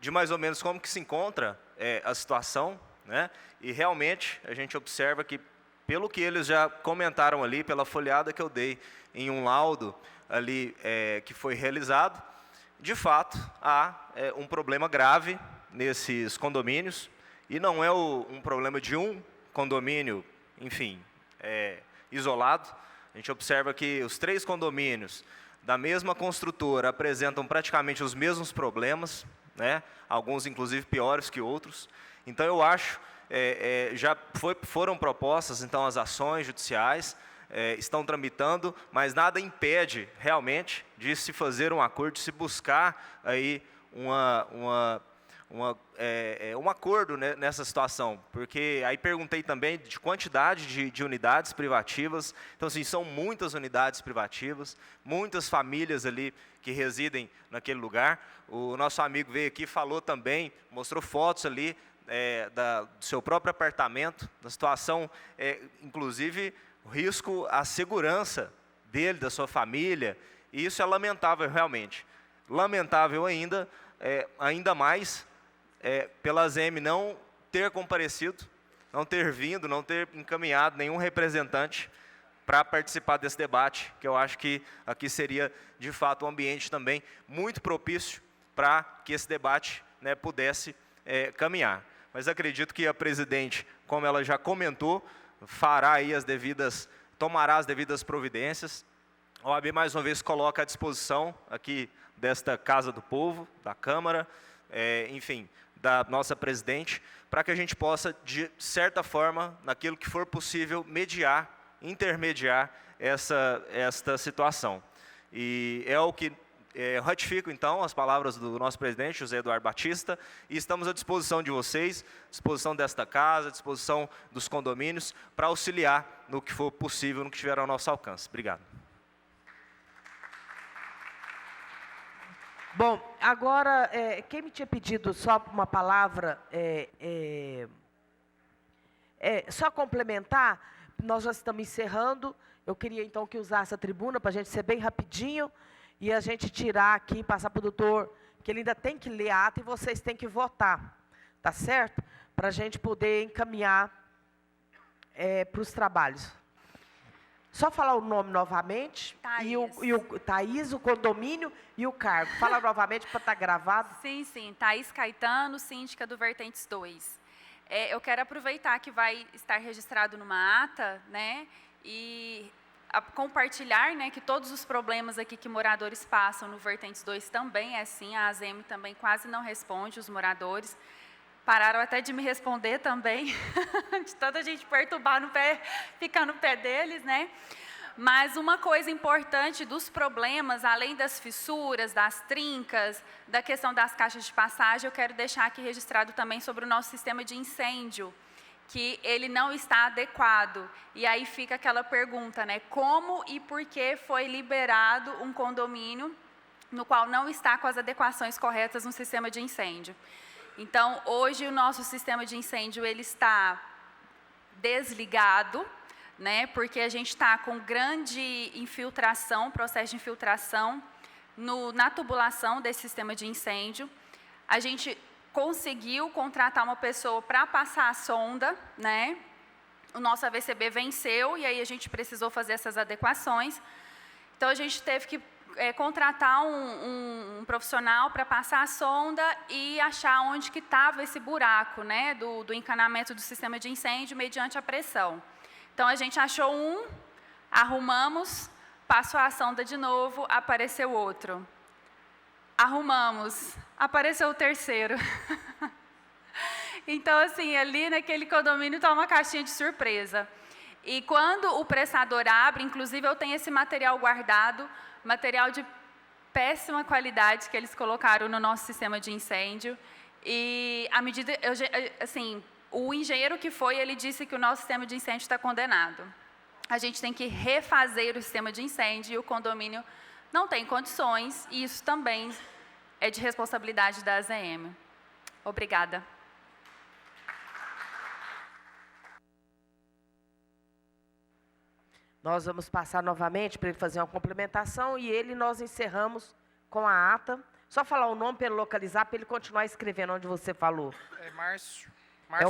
Speaker 13: de mais ou menos como que se encontra a situação, né? E realmente a gente observa que, pelo que eles já comentaram ali, pela folheada que eu dei em um laudo ali que foi realizado, de fato há um problema grave nesses condomínios, e não é um problema de um condomínio, enfim, isolado. A gente observa que os 3 condomínios da mesma construtora apresentam praticamente os mesmos problemas, né? Alguns inclusive piores que outros. Então eu acho, foram propostas então as ações judiciais, estão tramitando, mas nada impede realmente de se fazer um acordo, de se buscar aí um acordo, né, nessa situação, porque aí perguntei também de quantidade de unidades privativas. Então, assim, são muitas unidades privativas, muitas famílias ali que residem naquele lugar. O nosso amigo veio aqui, falou também, mostrou fotos ali do seu próprio apartamento, da situação, inclusive o risco à segurança dele, da sua família, e isso é lamentável realmente. Lamentável ainda mais pela ASEMI não ter comparecido, não ter vindo, não ter encaminhado nenhum representante para participar desse debate, que eu acho que aqui seria, de fato, um ambiente também muito propício para que esse debate, né, pudesse caminhar. Mas acredito que a presidente, como ela já comentou, fará aí tomará as devidas providências. A OAB, mais uma vez, coloca à disposição aqui desta Casa do Povo, da Câmara, enfim, da nossa presidente, para que a gente possa, de certa forma, naquilo que for possível, mediar, intermediar esta situação. E é o que ratifico, então, as palavras do nosso presidente, José Eduardo Batista, e estamos à disposição de vocês, à disposição desta casa, à disposição dos condomínios, para auxiliar no que for possível, no que tiver ao nosso alcance. Obrigado.
Speaker 2: Bom, agora, quem me tinha pedido só uma palavra, só complementar, nós já estamos encerrando, eu queria então que usasse a tribuna para a gente ser bem rapidinho, e a gente tirar aqui, passar para o doutor, que ele ainda tem que ler a ata e vocês têm que votar, tá certo? Para a gente poder encaminhar para os trabalhos. Só falar o nome novamente. Thaís. Thaís, o condomínio e o cargo. Fala novamente para estar gravado.
Speaker 6: Sim. Thaís Caetano, síndica do Vertentes 2. Eu quero aproveitar que vai estar registrado numa ata, né? E compartilhar, né, que todos os problemas aqui que moradores passam no Vertentes 2 também é assim, a ASEMI também quase não responde os moradores. Pararam até de me responder também, de tanta gente perturbar no pé, ficar no pé deles, né? Mas uma coisa importante dos problemas, além das fissuras, das trincas, da questão das caixas de passagem, eu quero deixar aqui registrado também sobre o nosso sistema de incêndio, que ele não está adequado. E aí fica aquela pergunta, né? Como e por que foi liberado um condomínio no qual não está com as adequações corretas no sistema de incêndio? Então, hoje o nosso sistema de incêndio ele está desligado, né? Porque a gente está com grande infiltração, processo de infiltração na tubulação desse sistema de incêndio. A gente conseguiu contratar uma pessoa para passar a sonda, né? O nosso AVCB venceu e aí a gente precisou fazer essas adequações. Então, a gente teve que contratar um profissional para passar a sonda e achar onde que estava esse buraco, né? Do encanamento do sistema de incêndio mediante a pressão. Então, a gente achou arrumamos, passou a sonda de novo, apareceu outro. Arrumamos, apareceu o terceiro. Então, assim, ali naquele condomínio está uma caixinha de surpresa. E quando o pressador abre, inclusive eu tenho esse material guardado, material de péssima qualidade que eles colocaram no nosso sistema de incêndio. E à medida, assim, o engenheiro que foi, ele disse que o nosso sistema de incêndio está condenado. A gente tem que refazer o sistema de incêndio e o condomínio não tem condições, e isso também é de responsabilidade da ASEMI. Obrigada.
Speaker 2: Nós vamos passar novamente para ele fazer uma complementação e nós encerramos com a ata. Só falar o nome para ele localizar, para ele continuar escrevendo onde você falou.
Speaker 4: Márcio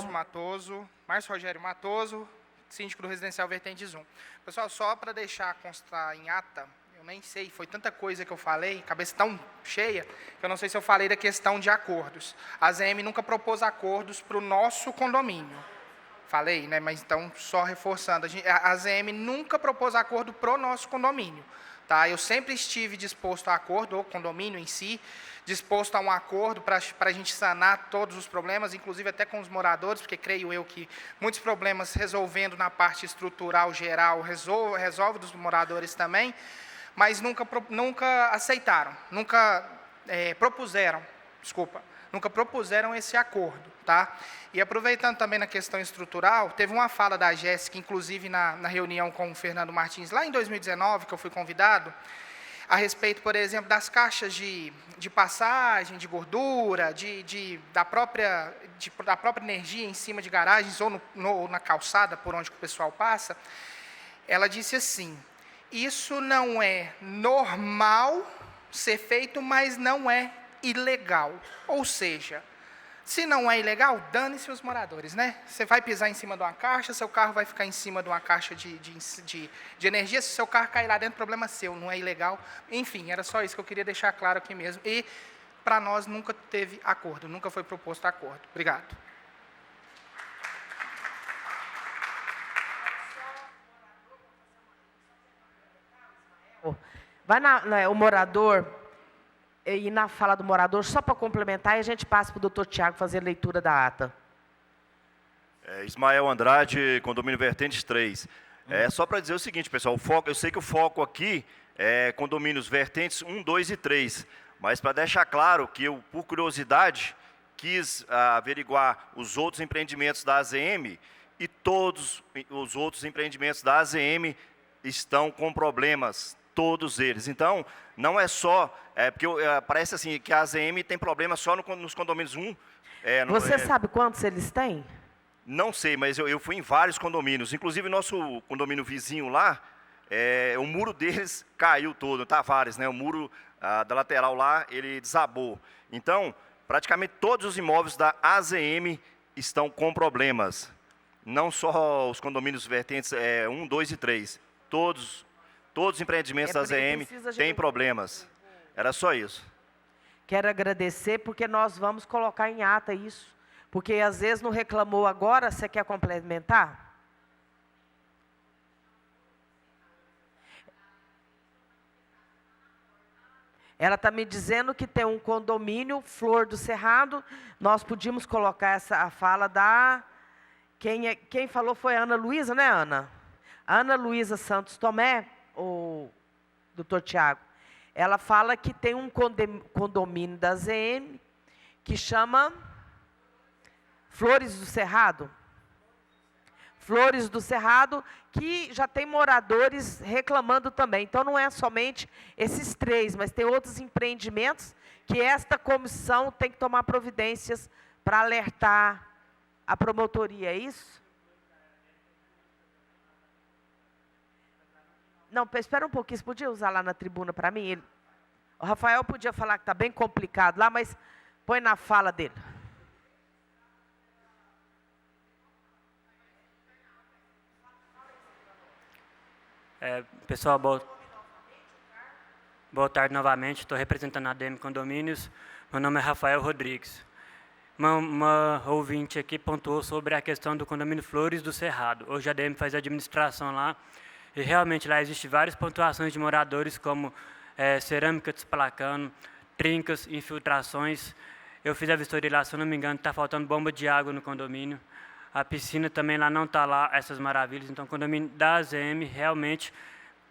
Speaker 4: Matoso, Márcio Rogério Matoso, síndico do Residencial Vertentes 1. Pessoal, só para deixar constar em ata, eu nem sei, foi tanta coisa que eu falei, cabeça tão cheia, que eu não sei se eu falei da questão de acordos. A ASEMI nunca propôs acordos para o nosso condomínio. Falei, né? Mas então, só reforçando, a ASEMI nunca propôs acordo para o nosso condomínio. Tá? Eu sempre estive disposto a acordo, o condomínio em si, disposto a um acordo para a gente sanar todos os problemas, inclusive até com os moradores, porque creio eu que muitos problemas resolvendo na parte estrutural geral, resolve dos moradores também, mas nunca aceitaram, nunca propuseram esse acordo. Tá? E aproveitando também na questão estrutural, teve uma fala da Jéssica, inclusive na reunião com o Fernando Martins, lá em 2019, que eu fui convidado, a respeito, por exemplo, das caixas de passagem, de gordura, da própria energia em cima de garagens ou na calçada por onde o pessoal passa. Ela disse assim, isso não é normal ser feito, mas não é ilegal. Ou seja, se não é ilegal, dane-se os moradores, né? Você vai pisar em cima de uma caixa, seu carro vai ficar em cima de uma caixa de energia, se seu carro cair lá dentro, problema seu, não é ilegal. Enfim, era só isso que eu queria deixar claro aqui mesmo. E, para nós, nunca teve acordo, nunca foi proposto acordo. Obrigado.
Speaker 2: Vai o morador... E na fala do morador, só para complementar, e a gente passa para o doutor Tiago fazer a leitura da ata.
Speaker 9: Ismael Andrade, condomínio Vertentes 3. Só para dizer o seguinte, pessoal, eu sei que o foco aqui é condomínios Vertentes 1, 2 e 3, mas para deixar claro que eu, por curiosidade, quis averiguar os outros empreendimentos da ASEMI e todos os outros empreendimentos da ASEMI estão com problemas, todos eles. Então, não é só... porque parece assim que a ASEMI tem problema só nos condomínios 1.
Speaker 2: Você sabe quantos eles têm?
Speaker 9: Não sei, mas eu fui em vários condomínios. Inclusive, nosso condomínio vizinho lá, o muro deles caiu todo, Tavares, né? O muro da lateral lá, ele desabou. Então, praticamente todos os imóveis da ASEMI estão com problemas. Não só os condomínios Vertentes 1, 2 e 3. Todos os empreendimentos da ASEMI têm problemas. Era só isso.
Speaker 2: Quero agradecer, porque nós vamos colocar em ata isso. Porque às vezes não reclamou agora, você quer complementar? Ela está me dizendo que tem um condomínio, Flor do Cerrado. Nós podíamos colocar a fala da... Quem falou foi a Ana Luísa, né, Ana? A Ana Luísa Santos Tomé, o doutor Tiago. Ela fala que tem um condomínio da ZM que chama Flores do Cerrado. Flores do Cerrado, que já tem moradores reclamando também. Então, não é somente esses 3, mas tem outros empreendimentos que esta comissão tem que tomar providências para alertar a promotoria, é isso? Não, espera um pouquinho, você podia usar lá na tribuna para mim? O Rafael podia falar que está bem complicado lá, mas põe na fala dele.
Speaker 8: Pessoal, boa tarde novamente. Estou representando a ADM Condomínios. Meu nome é Rafael Rodrigues. Uma ouvinte aqui pontuou sobre a questão do condomínio Flores do Cerrado. Hoje a ADM faz administração lá e realmente lá existem várias pontuações de moradores, como cerâmica desplacando, trincas, infiltrações. Eu fiz a vistoria lá, se eu não me engano, está faltando bomba de água no condomínio. A piscina também lá não está lá, essas maravilhas. Então, o condomínio da AZM, realmente,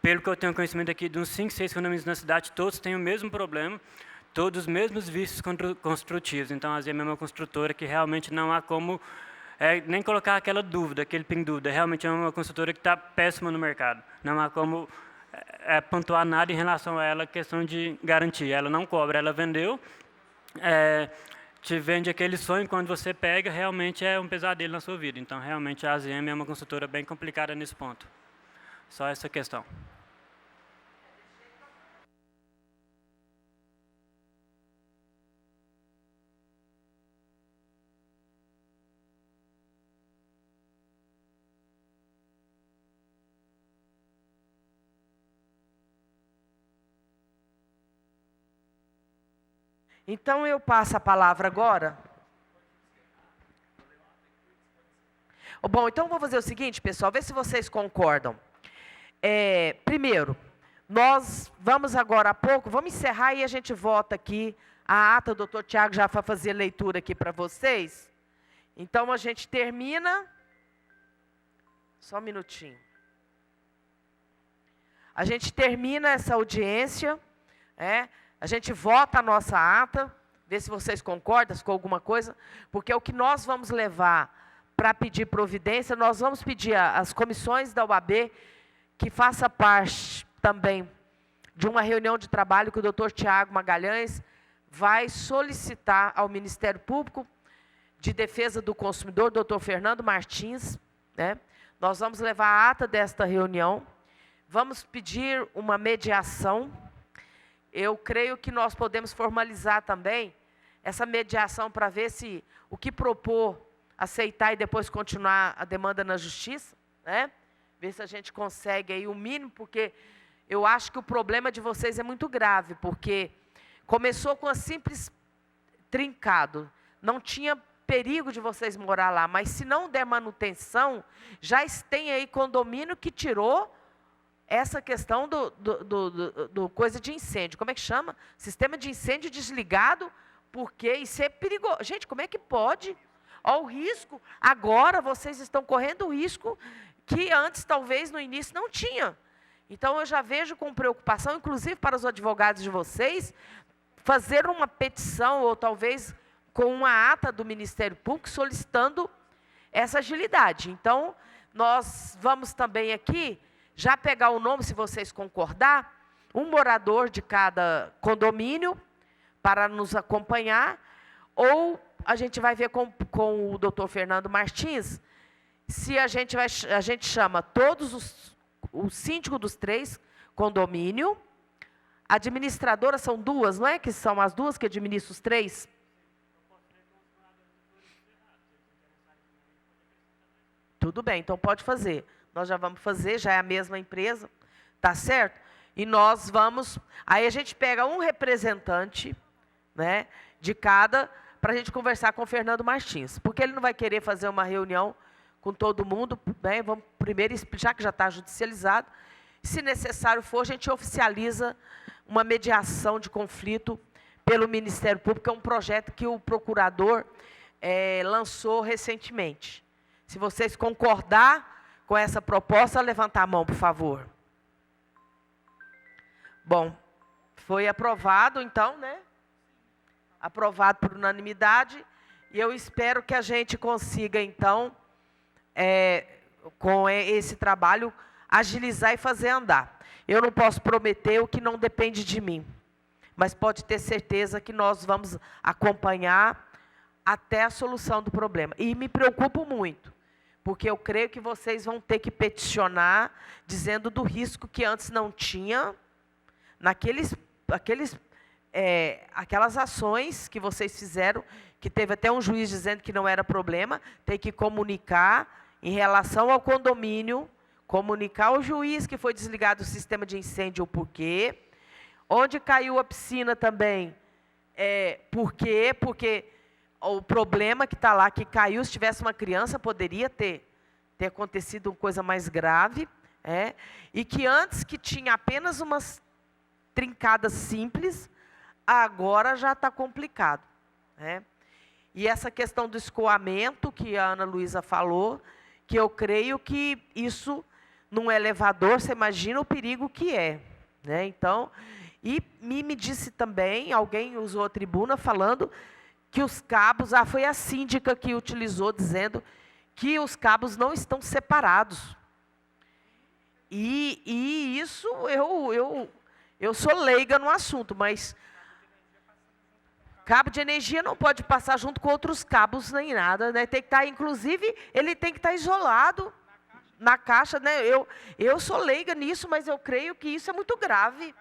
Speaker 8: pelo que eu tenho conhecimento aqui, de uns 5, 6 condomínios na cidade, todos têm o mesmo problema, todos os mesmos vícios construtivos. Então, a AZM é uma construtora que realmente não há como nem colocar aquela dúvida, aquele ping-dúvida. Realmente é uma construtora que está péssima no mercado. Não há como pontuar nada em relação a ela, questão de garantia. Ela não cobra, ela vendeu. Te vende aquele sonho, quando você pega, realmente é um pesadelo na sua vida. Então, realmente, a AZM é uma consultora bem complicada nesse ponto. Só essa questão.
Speaker 2: Então, eu passo a palavra agora. Bom, então, vou fazer o seguinte, pessoal, ver se vocês concordam. Primeiro, nós vamos agora há pouco, vamos encerrar e a gente vota aqui. A ata, o doutor Tiago já vai fazer leitura aqui para vocês. Então, a gente termina... Só um minutinho. A gente termina essa audiência, a gente vota a nossa ata, vê se vocês concordam com alguma coisa, porque é o que nós vamos levar para pedir providência. Nós vamos pedir às comissões da UAB que faça parte também de uma reunião de trabalho que o doutor Tiago Magalhães vai solicitar ao Ministério Público de Defesa do Consumidor, doutor Fernando Martins. Nós vamos levar a ata desta reunião, vamos pedir uma mediação. Eu creio que nós podemos formalizar também essa mediação para ver se o que propor, aceitar e depois continuar a demanda na justiça, ver se a gente consegue aí o mínimo, porque eu acho que o problema de vocês é muito grave, porque começou com a simples trincado, não tinha perigo de vocês morar lá, mas se não der manutenção, já tem aí condomínio que tirou essa questão do coisa de incêndio. Como é que chama? Sistema de incêndio desligado, porque isso é perigoso. Gente, como é que pode? Olha o risco. Agora vocês estão correndo o risco que antes, talvez, no início, não tinha. Então, eu já vejo com preocupação, inclusive para os advogados de vocês, fazer uma petição, ou talvez com uma ata do Ministério Público, solicitando essa agilidade. Então, nós vamos também aqui já pegar o nome, se vocês concordar, um morador de cada condomínio para nos acompanhar, ou a gente vai ver com o doutor Fernando Martins, se a gente chama todos o síndico dos 3 condomínios, a administradora são 2, não é? Que são as 2 que administram os 3? Tudo bem, então pode fazer. Nós já vamos fazer, já é a mesma empresa, tá certo? E nós vamos... Aí a gente pega um representante, de cada, para a gente conversar com o Fernando Martins. Porque ele não vai querer fazer uma reunião com todo mundo, vamos primeiro explicar que já está judicializado. Se necessário for, a gente oficializa uma mediação de conflito pelo Ministério Público, é um projeto que o procurador lançou recentemente. Se vocês concordar com essa proposta, levantar a mão, por favor. Bom, foi aprovado, então, né? Aprovado por unanimidade, e eu espero que a gente consiga, então, com esse trabalho, agilizar e fazer andar. Eu não posso prometer o que não depende de mim, mas pode ter certeza que nós vamos acompanhar até a solução do problema. E me preocupo muito, porque eu creio que vocês vão ter que peticionar, dizendo do risco que antes não tinha, aquelas ações que vocês fizeram, que teve até um juiz dizendo que não era problema, tem que comunicar em relação ao condomínio, comunicar ao juiz que foi desligado o sistema de incêndio o porquê, onde caiu a piscina também, por quê, porque o problema que está lá, que caiu, se tivesse uma criança, poderia ter acontecido uma coisa mais grave, e que antes que tinha apenas umas trincadas simples, agora já está complicado. E essa questão do escoamento, que a Ana Luísa falou, que eu creio que isso, num elevador, você imagina o perigo que é. Então, e me disse também, alguém usou a tribuna falando que os cabos, foi a síndica que utilizou, dizendo que os cabos não estão separados. E isso, eu sou leiga no assunto, mas cabo de energia não pode passar junto com outros cabos nem nada, né? Tem que estar, inclusive, ele tem que estar isolado na caixa, né? Eu sou leiga nisso, mas eu creio que isso é muito grave.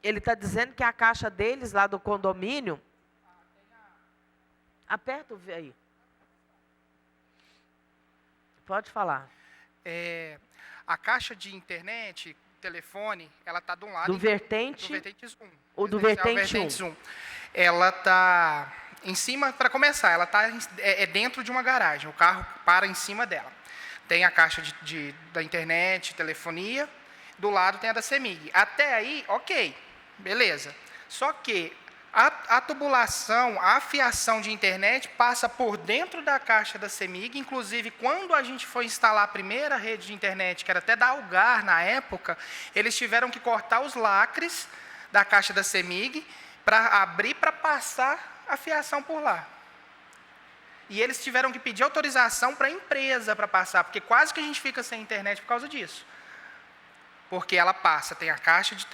Speaker 2: Ele está dizendo que a caixa deles, lá do condomínio... Aperta aí. Pode falar.
Speaker 4: A caixa de internet, telefone, ela está de um lado...
Speaker 2: Do vertente?
Speaker 4: Do vertente 1.
Speaker 2: O do vertente 1.
Speaker 4: Ela está em cima, para começar, ela está dentro de uma garagem. O carro para em cima dela. Tem a caixa da internet, telefonia. Do lado tem a da CEMIG. Até aí, ok. Beleza. Só que a tubulação, a fiação de internet passa por dentro da caixa da CEMIG. Inclusive, quando a gente foi instalar a primeira rede de internet, que era até da Algar na época, eles tiveram que cortar os lacres da caixa da CEMIG para abrir, para passar a fiação por lá. E eles tiveram que pedir autorização para a empresa para passar, porque quase que a gente fica sem internet por causa disso. Porque ela passa, tem a caixa de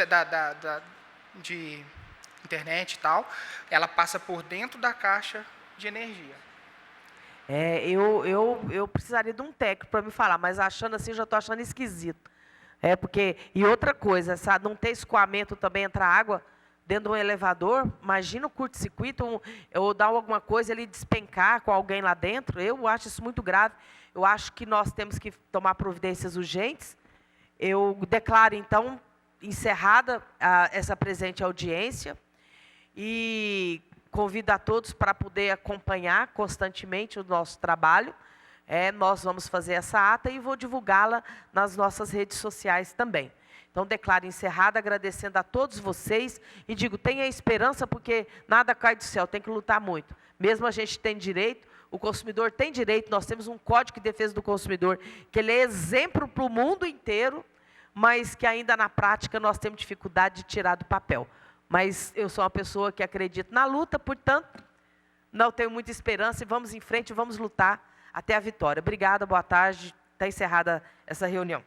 Speaker 4: internet e tal, ela passa por dentro da caixa de energia.
Speaker 2: Eu precisaria de um técnico para me falar, mas achando assim, já estou achando esquisito. E outra coisa, não ter escoamento também, entra água dentro de um elevador, imagina o curto-circuito, ou dar alguma coisa ali, despencar com alguém lá dentro, eu acho isso muito grave. Eu acho que nós temos que tomar providências urgentes. Eu declaro, então, encerrada essa presente audiência e convido a todos para poder acompanhar constantemente o nosso trabalho. Nós vamos fazer essa ata e vou divulgá-la nas nossas redes sociais também. Então, declaro encerrada, agradecendo a todos vocês e digo, tenha esperança, porque nada cai do céu, tem que lutar muito. Mesmo a gente tem direito, o consumidor tem direito, nós temos um Código de Defesa do Consumidor, que ele é exemplo para o mundo inteiro, mas que ainda na prática nós temos dificuldade de tirar do papel. Mas eu sou uma pessoa que acredita na luta, portanto, não tenho muita esperança e vamos em frente, vamos lutar até a vitória. Obrigada, boa tarde, está encerrada essa reunião.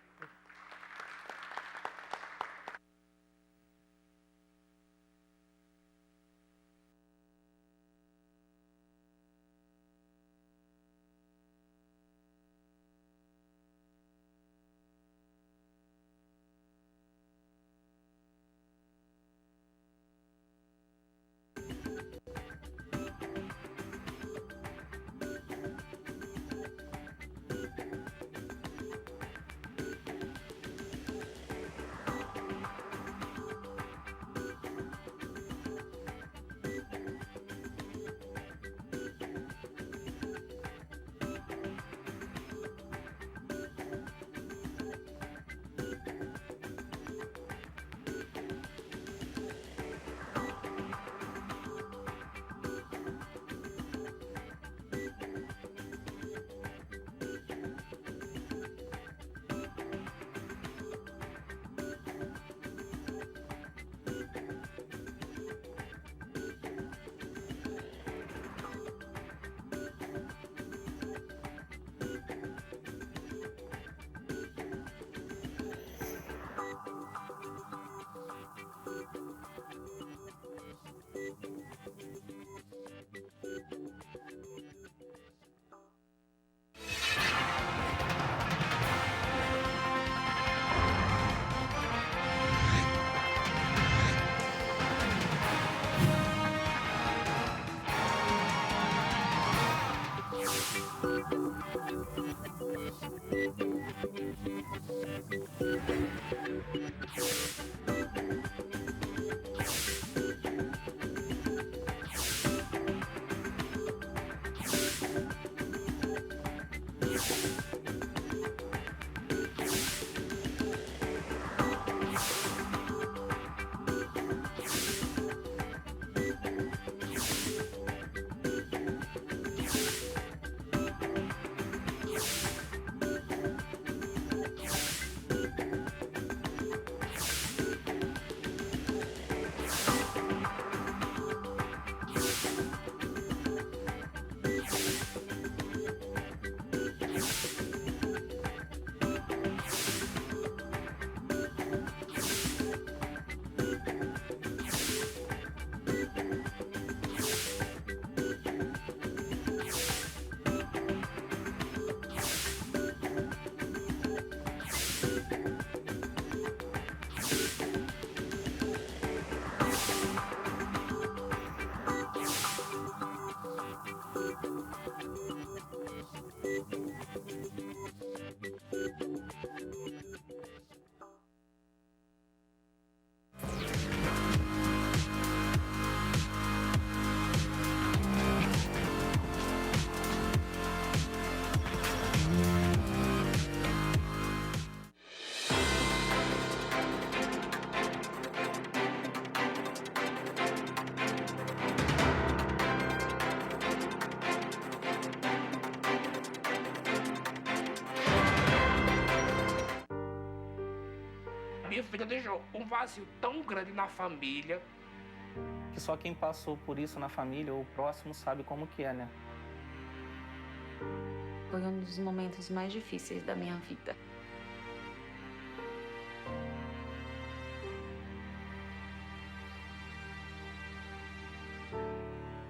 Speaker 14: minha filha deixou um vazio tão grande na família.
Speaker 15: Que só quem passou por isso na família ou próximo sabe como que é, né?
Speaker 16: Foi um dos momentos mais difíceis da minha vida.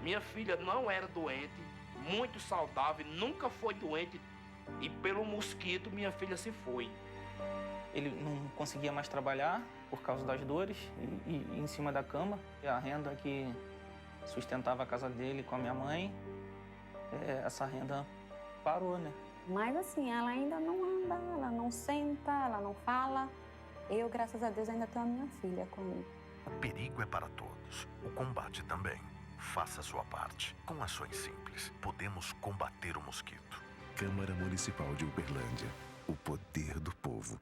Speaker 14: Minha filha não era doente, muito saudável, nunca foi doente. E pelo mosquito, minha filha se foi.
Speaker 15: Ele não conseguia mais trabalhar por causa das dores e em cima da cama. E a renda que sustentava a casa dele com a minha mãe, essa renda parou, né?
Speaker 17: Mas assim, ela ainda não anda, ela não senta, ela não fala. Eu, graças a Deus, ainda tenho a minha filha comigo.
Speaker 18: O perigo é para todos, o combate também. Faça a sua parte. Com ações simples, podemos combater o mosquito.
Speaker 1: Câmara Municipal de Uberlândia. O poder do povo.